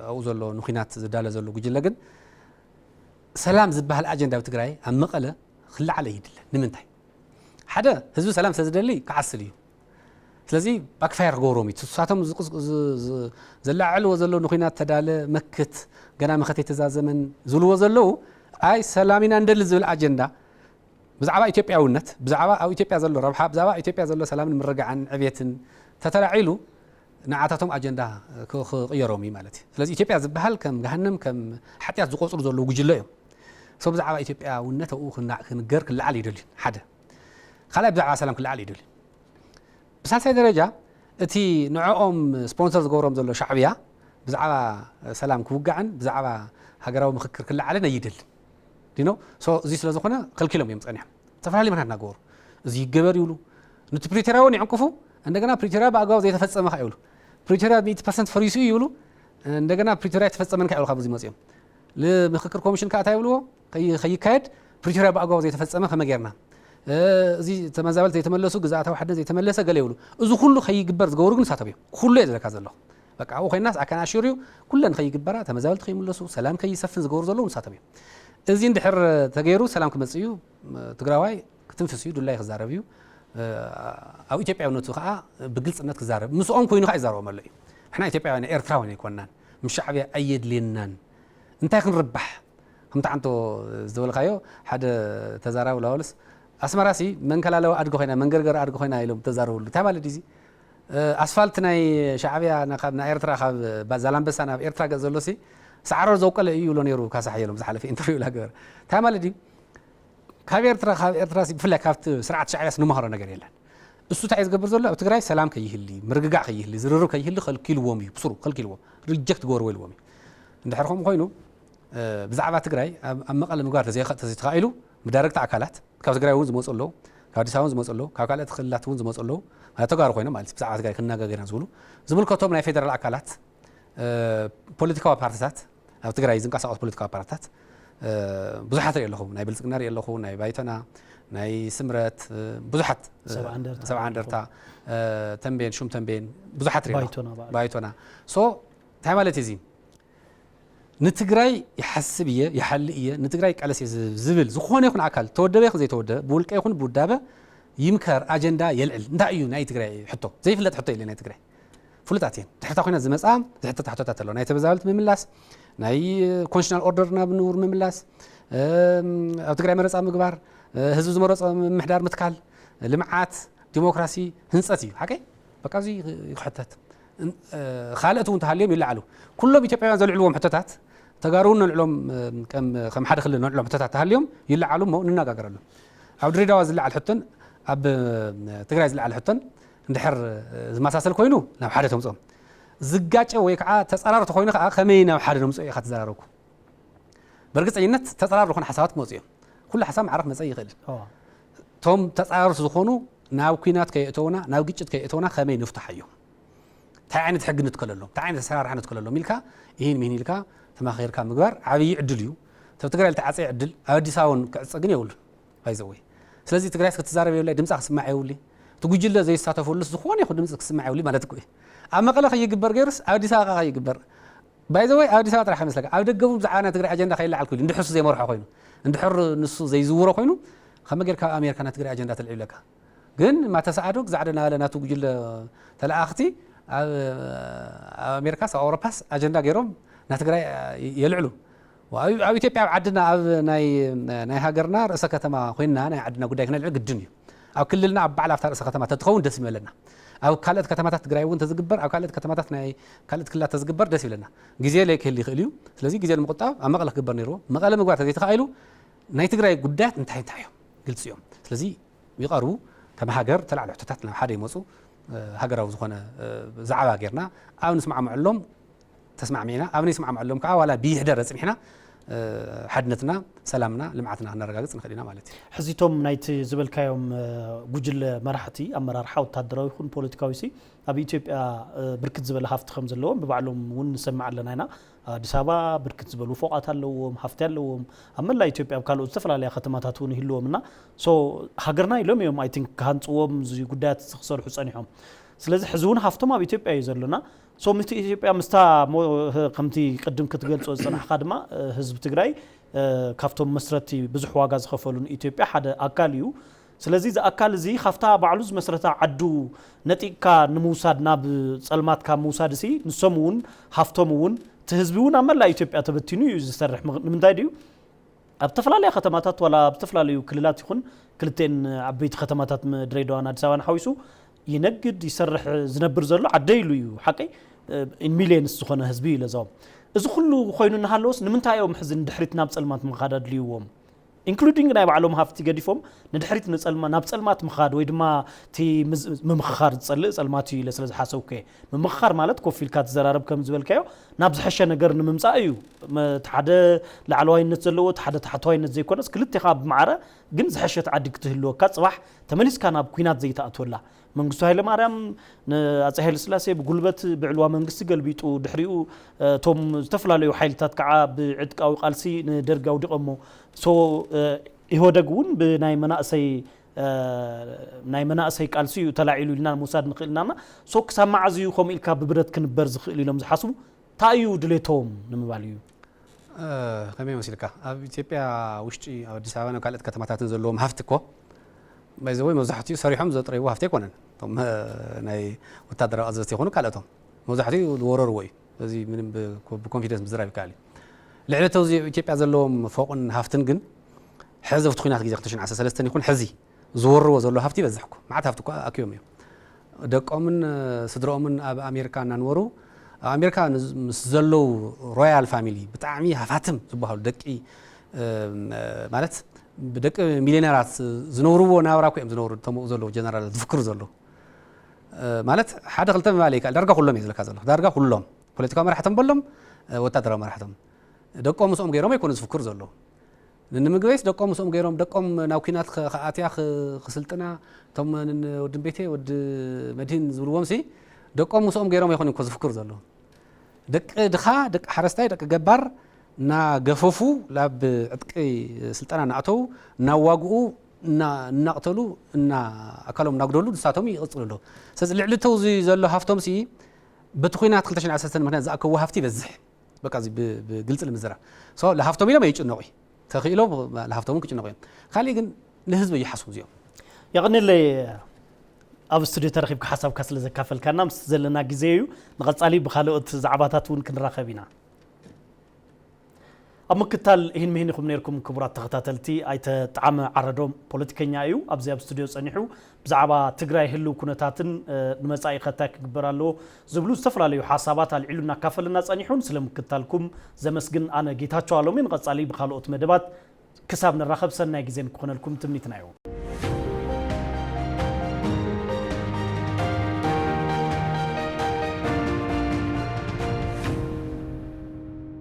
ኣብኡ ዘሎ ንኩናት ዝዳለ ዘሎ ጉጅለ ግን ሰላም ዝበሃል ኣጀንዳ ኣብ ትግራይ ኣብ መቐለ ክለዓለ ይድለ ንምንታይ ሓደ ህዝቢ ሰላም ስለዝደሊ ክዓስል እዩ ስለዚ ባክፋየር ክገብሮም እዩ ትሳቶም ዘላዕልዎ ዘሎ ንኩናት ተዳለ መክት ገና መኸት የተዛዘመን ዝብልዎ ዘለዉ ኣይ ሰላም ኢና እንደሊ ዝብል ኣጀንዳ ብዛዕባ ኢትዮጵያውነት ብዛዕባ ኣብ ኢትዮጵያ ዘሎ ረብሓ ብዛዕባ ኢትዮጵያ ዘሎ ሰላምን ምርግዓን ዕብየትን ተተላዒሉ ንዓታቶም ኣጀንዳ ክቕየሮም እዩ ማለት እዩ ስለዚ ኢትዮጵያ ዝበሃል ከም ገሃነም ከም ሓጢያት ዝቆፅሩ ዘለዉ ጉጅለ እዮም ሶ ብዛዕባ ኢትዮጵያውነት ኣብኡ ክንገር ክለዓል ይደልዩ ሓደ ካልኣይ ብዛዕባ ሰላም ክለዓል ይደልዩ ብሳልሳይ ደረጃ እቲ ንዕኦም ስፖንሰር ዝገብሮም ዘሎ ሻዕብያ ብዛዕባ ሰላም ክውጋዕን ብዛዕባ ሃገራዊ ምክክር ክለዓለን ኣይደልን ዲኖ ሶ እዚ ስለ ዝኾነ ከልኪሎም እዮም ፀኒሖም ዝተፈላለዩ ምክንያት እናገበሩ እዚ ይገበር ይብሉ ነቲ ፕሪቶሪያ እውን ይዕንቅፉ እንደገና ፕሪቶሪያ ብኣግባብ ዘይተፈፀመ ካ ይብሉ ፕሪቶሪያ 100% ፈሪሱ ይብሉ እንደገና ፕሪቶሪያ የተፈፀመን ካ ይብሉ ካብ እዚ መፅኦም ለምክክር ኮሚሽን ካታ ይብልዎ ከይካየድ ፕሪቶሪያ ብኣግባብ ዘይተፈፀመ ከመጌርና እዚ ተመዛበልቲ ዘይተመለሱ ግዛኣታዊ ሓድነት ዘይተመለሰ ገለ ይብሉ እዚ ኩሉ ከይግበር ዝገብሩ ግን ሳተብ እዮም ኩሉ የዘለካ ዘለኹ በቃ አው ኸይናስ አካና ሽሪው ኩለን ኸይግበራ ተመዛበልት ኸይምለሱ ሰላም ከይሰፍን ዝገብሩ ዘሎ ንሳተም እዚ እንድሕር ተገይሩ ሰላም ክመጽዩ ትግራዋይ ክትንፍስዩ ዱላይ ክዛረብዩ አው ኢትዮጵያውነቱ ከዓ ብግልጽነት ክዛረብ ምስኦም ኮይኑ ከዓ ይዛረቡ ማለት እዩ احنا ኢትዮጵያውያን ኤርትራውያን ይኮናን ምሻዕብያ አየድልናን እንታይ ክንርባሕ ከምታ አንቶ ዝብልካዮ ሓደ ተዛራብ ላወልስ አስመራሲ መንከላለው አድጎ ኾይና መንገርገር አድጎ ኾይና ኢሎም ተዛረብሉ ታማለ ዲዚ አስፋልት ናይ ሻዕብያ ናብና ኤርትራ ካብ ዛላምበሳ ናብ ኤርትራ ገዘሎሲ ሰዓሮ ዘውቀለ እዩ ሎ ነይሩ ካሳሐየሎም ዝሓለፈ ኢንተርቪው ላገር ታማለ ዲ ካብ ኤርትራ ብፍላይ ካብቲ ስርዓት ሻዕብያስ ንመሃሮ ነገር የለን እሱ ታይ ዝገብር ዘሎ ኣብ ትግራይ ሰላም ከይህሊ ምርግጋዕ ከይህሊ ዝርርብ ከይህሊ ከልኪልዎም እዩ ብስሩ ከልኪልዎም ሪጀክት ገበርዎ ኢልዎም እዩ እንድሕርኩም ኮይኑ ብዛዕባ ትግራይ ኣብ መቐለ ምግባር ተዘይተኻኢሉ ብዳይሬክት ኣካላት ካብ ትግራይ እውን ዝመፁ ኣለዉ ካብ አዲስ አበባ ዝመፁ ኣለዉ ካብ ካልኦት ክልላት እውን ዝመፁ ኣለዉ ተጋሩ ኮይኖም ማለት ብዛዕባ ትግራይ ክነጋገርና ዝብሉ ዝምልከቶም ናይ ፌደራል ኣካላት ፖለቲካዊ ፓርቲታት ኣብ ትግራይ ዝንቀሳቀሱ ፖለቲካዊ ፓርቲታት ብዙሓት ርኢ ኣለኹ ናይ ብልጽግና ርኢ ኣለኹ ናይ ባይቶና ናይ ስምረት ብዙሓት ሰብዓ እንደርታ ተንቤን ሹም ተንቤን ብዙሓት ርኢ ባይቶና ሶ እንታይ ማለት እዚ ንትግራይ ይሓስብ እየ ይሓሊ እየ ንትግራይ ቃለስ ዝብል ዝኾነ ይኹን ኣካል ተወደበ ይኹን ዘይተወደበ ብውልቀ ይኹን ብውዳበ ይምከር አጀንዳ የልዕል እንታይ እዩ ናይ ትግራይ ሕቶ ዘይፍለጥ ሕቶ ኢለ ናይ ትግራይ ፍሉጣት እየን ድሕርታ ኮይና ዝመጻ ዝሕተት ሕቶታት ኣሎ ናይ ተበዛበልት ምምላስ ናይ ኮንስቲቱሽናል ኦርደር ናብ ንቡር ምምላስ ኣብ ትግራይ መረፃ ምግባር ህዝቢ ዝመረፆ ምሕዳር ምትካል ልምዓት ዲሞክራሲ ህንፀት እዩ ሓቀይ በቃ እዚ ይሕተት ካልኦት እውን ተሃልዮም ይለዓሉ ኩሎም ኢትዮጵያውያን ዘልዕልዎም ሕቶታት ተጋሩን ነልዕሎም ከም ሓደ ክልል ነልዕሎም ሕቶታት ተሃልዮም ይለዓሉ ሞ ንነጋገረሉ ኣብ ድሬዳዋ ዝለዓል ሕቶን ኣብ ትግራይ ዝለዓል ሕቶን እንድሕር ዝመሳሰል ኮይኑ ናብ ሓደ ተምፅኦም ዝጋጨ ወይ ከዓ ተጸራርቶ ኮይኑ ከዓ ከመይ ናብ ሓደ ነምፅኦ ኢኻ ትዘራረብኩ በርግፀኝነት ተጸራርቶ ዝኾነ ሓሳባት ክመፁ እዮም ኩሉ ሓሳብ ማዕረፍ መፀ ይኽእል ቶም ተጸራርቶ ዝኾኑ ናብ ኩናት ከየእተውና ናብ ግጭት ከየእተውና ከመይ ንፍታሕ እዮም እንታይ ዓይነት ሕጊ ንትከለሎም እንታይ ዓይነት ኣሰራርሓ ንትከለሎም ኢልካ ይህን ምን ኢልካ ተማኺርካ ምግባር ዓብዪ ዕድል እዩ ተብ ትግራይ ዝተዓፀየ ዕድል ኣብ ኣዲስ ኣበባ እውን ክዕፀ ግን የብሉን ባይዘወይ ስለዚ ትግራይ ክትዛረብ የብላይ ድምፃ ክስማዕ የብሉ ትጉጅለ ዘይሳተፈሉስ ዝኾነ ይኹን ድምፂ ክስማዕ የብሉ ማለት እኮ እዩ ኣብ መቐለ ከይግበር ገይሩስ ኣብ አዲስ ኣበባ ከይግበር ባይዘወይ ኣብ አዲስ ኣበባ ጥራሕ ይመስለካ ኣብ ደገቡ ብዛዕባ ናይ ትግራይ ኣጀንዳ ከይለዓል ኮይኑ እንድሕር ንሱ ዘይመርሖ ኮይኑ እንድሕር ንሱ ዘይዝውሮ ኮይኑ ከመይ ጌርካ ኣብ ኣሜሪካ ናይ ትግራይ ኣጀንዳ ተልዒሉ ለካ ግን ማተሰዓዶ ዛዕዳ ናበለ ናቱ ጉጅለ ተለኣኽቲ ኣብ ኣሜሪካስ ኣብ ኣውሮፓስ ኣጀንዳ ገይሮም ናይ ትግራይ የልዕሉ ኣብ ኢትዮጵያ ኣብ ዓድና ኣብ ናይ ሃገርና ርእሰ ከተማ ኮይንና ናይ ዓድና ጉዳይ ክነልዕል ግድን እዩ ኣብ ክልልና ኣብ በዓል ኣፍታ ርእሰ ከተማ ተትኸውን ደስ ይበለና ኣብ ካልኦት ከተማታት ትግራይ እውን ተዝግበር ኣብ ካልኦት ከተማታት ናይ ካልኦት ክልላት ተዝግበር ደስ ይብለና ግዜ ለይክህሊ ይኽእል እዩ ስለዚ ግዜ ንምቁጣብ ኣብ መቐለ ክግበር ነይርዎ መቐለ ምግባር ተዘይተኻኢሉ ናይ ትግራይ ጉዳያት እንታይ እዮም ግልጽ እዮም ስለዚ ይቐርቡ ተመሃገር ተላዕለ ሕቶታት ናብ ሓደ ይመፁ ሃገራዊ ዝኾነ ዛዕባ ጌርና ኣብ ንስማዕምዐሎም ተስማዕሚዕና ኣብ ንስማዕምዐሎም ከዓ ዋላ ብይሕደር ፅኒሕና ሓድነትና ሰላምና ልምዓትና ክነረጋግፅ ንኽእል ኢና ማለት እዩ ሕዚቶም ናይቲ ዝበልካዮም ጉጅለ መራሕቲ ኣመራርሓ ወታደራዊ ይኹን ፖለቲካዊ ሲ ኣብ ኢትዮጵያ ብርክት ዝበለ ሃፍቲ ከም ዘለዎም ብባዕሎም እውን ንሰምዕ ኣለና ኢና አዲስ ኣበባ ብርክት ዝበሉ ፎቃት ኣለዎም ሃፍቲ ኣለዎም ኣብ መላእ ኢትዮጵያ ኣብ ካልኦት ዝተፈላለያ ከተማታት እውን ይህልዎምና ሶ ሃገርና ኢሎም እዮም ኣይ ቲንክ ክሃንፅዎም እዚ ጉዳያት ክሰርሑ ፀኒሖም ስለዚ ሕዚ እውን ሃፍቶም ኣብ ኢትዮጵያ እዩ ዘሎና ሶ ምቲ ኢትዮጵያ ምስታ ከምቲ ቅድም ክትገልጾ ዝፀናሕካ ድማ ህዝቢ ትግራይ ካብቶም መስረቲ ብዙሕ ዋጋ ዝኸፈሉን ኢትዮጵያ ሓደ ኣካል እዩ ስለዚ እዚ ኣካል እዚ ካብታ ባዕሉ ዝመስረታ ዓዱ ነጢቅካ ንምውሳድ ናብ ፀልማትካ ምውሳድ ሲ ንሶም እውን ሃፍቶም እውን እቲ ህዝቢ እውን ኣብ መላእ ኢትዮጵያ ተበቲኑ እዩ ዝሰርሕ ንምንታይ ድዩ ኣብ ተፈላለያ ከተማታት ወላ ኣብ ዝተፈላለዩ ክልላት ይኹን ክልቴን ዓበይቲ ከተማታት ድሬዳዋን ኣዲስ ኣበባን ሓዊሱ ይነግድ ይሰርሕ ዝነብር ዘሎ ዓደይሉ እዩ ሓቀይ ሚሊየንስ ዝኾነ ህዝቢ እዩ ለዛዎም እዚ ኩሉ ኮይኑ እናሃለወስ ንምንታይ እዮም ሕዚ ንድሕሪት ናብ ፀልማት ምኻድ ኣድልይዎም ኢንክሉዲንግ ናይ ባዕሎም ሃፍቲ ገዲፎም ንድሕሪት ናብ ፀልማት ምኻድ ወይ ድማ እቲ ምምኽኻር ዝፀልእ ፀልማት እዩ ኢለ ስለ ዝሓሰብኩ እየ ምምኽኻር ማለት ኮፍ ኢልካ ትዘራረብ ከም ዝበልካዮ ናብ ዝሐሸ ነገር ንምምፃእ እዩ እቲ ሓደ ላዕለዋይነት ዘለዎ እቲ ሓደ ታሕተዋይነት ዘይኮነስ ክልቲኻ ብማዕረ ግን ዝሐሸት ዓዲ ክትህልወካ ፅባሕ ተመሊስካ ናብ ኩናት ዘይተኣትወላ መንግስቱ ኃይለ ማርያም አፄ ኃይለ ሥላሴ ብጉልበት ብዕልዋ መንግስቲ ገልቢጡ ድሕሪኡ ቶም ዝተፈላለዩ ኃይልታት ከዓ ብዕጥቃዊ ቃልሲ ንደርጋው ድቀሞ ሶ ኢህወደግ እውን ብናይ መናእሰይ ናይ መናእሰይ ቃልሲ ተላዒሉ ኢልና ሙሳድ ንኽእልናና ሶ ክሳብ መዓዝዩ ከምኡ ኢልካ ብብረት ክንበር ዝኽእል ኢሎም ዝሓስቡ ታዩ ድሌቶም ንምባል እዩ ከመይ መስልካ ኣብ ኢትዮጵያ ውሽጢ ኣብ አዲስ አበባ ካልኦት ከተማታትን ዘለዎም ሃፍቲ እኮ ባይዘወይ መብዛሕትኡ ሰሪሖም ዘጥረይዎ ሃፍቲ ኣይኮነን እቶም ናይ ወታደራዊ ኣዘዝቲ ይኹኑ ካልኦቶም መብዛሕትኡ ዝወረርዎ እዩ እዚ ምንም ብኮንፊደንስ ምዝራብ ይከኣል እዩ ልዕሊ ተውዚ ኢትዮጵያ ዘለዎም ፎቕን ሃፍትን ግን ሕዚ ኣብቲ ኩናት ግዜ 2013 ይኹን ሕዚ ዝወርዎ ዘሎ ሃፍቲ ይበዝሕ እኮ መዓት ሃፍቲ እኮ ኣክዮም እዮም ደቆምን ስድሮኦምን ኣብ ኣሜሪካ እናንበሩ ኣብ ኣሜሪካ ምስ ዘለው ሮያል ፋሚሊ ብጣዕሚ ሃፋትም ዝበሃሉ ደቂ ማለት ብደቂ ሚሊዮነራት ዝነብርዎ ናብራ እኮ እዮም ዝነብሩ ተምኡ ዘለዉ ጀነራል ዝፍክሩ ዘለዉ ማለት ሓደ ክልተ ምባል ይከኣል ዳርጋ ኩሎም እዩ ዝለካ ዘለኹ ዳርጋ ኩሎም ፖለቲካዊ መራሕቶም በሎም ወታደራዊ መራሕቶም ደቆም ምስኦም ገይሮም ኣይኮኑ ዝፍክሩ ዘለዉ ንምግበይስ ደቆም ምስኦም ገይሮም ደቆም ናብ ኩናት ከኣትያ ክስልጥና እቶም ወድን ቤቴ ወዲ መድህን ዝብልዎም ሲ ደቆም ምስኦም ገይሮም ኣይኮኑ እኮ ዝፍክሩ ዘለዉ ደቂ ድኻ ደቂ ሓረስታይ ደቂ ገባር እናገፈፉ ላብ ዕጥቂ ስልጠና እናኣተው እናዋግኡ እናቕተሉ ኣካሎም እናግደሉ ንሳቶም ይቕፅሉ ኣለዉ ስለዚ ልዕሊ ተውዚ ዘሎ ሃፍቶም ሲ በቲ ኩናት 2013 ምክንያት ዝኣከብዎ ሃፍቲ ይበዝሕ በቃ እዚ ብግልፂ ንምዝራብ ሶ ለሃፍቶም ኢሎም ኣይጭነቑ ተኽኢሎም ለሃፍቶም ክጭነቑ እዮም ካልእ ግን ንህዝቢ ይሓስቡ እዚኦም يغني ኣብ ስቱዲዮ ተረኺብካ ሓሳብካ ስለ ዘካፈልካና ምስ ዘለና ግዜ እዩ ንቐጻሊ ብኻልኦት ዛዕባታት እውን ክንራኸብ ኢና ኣብ ምክታል ይህን ምህን ይኹም ነርኩም ክቡራት ተኸታተልቲ ኣይተ ጣዕመ ዓረዶም ፖለቲከኛ እዩ ኣብዚ ኣብ ስቱዲዮ ጸኒሑ ብዛዕባ ትግራይ ህልው ኩነታትን ንመጻኢ ኸታይ ክግበር ኣለዎ ዝብሉ ዝተፈላለዩ ሓሳባት ኣልዒሉና ካፈልና ጸኒሑን ስለ ምክታልኩም ዘመስግን ኣነ ጌታቸው ኣሎሚን ንቐጻሊ ብኻልኦት መደባት ክሳብ ንራኸብ ሰናይ ግዜን ክኾነልኩም ትምኒትና እዩ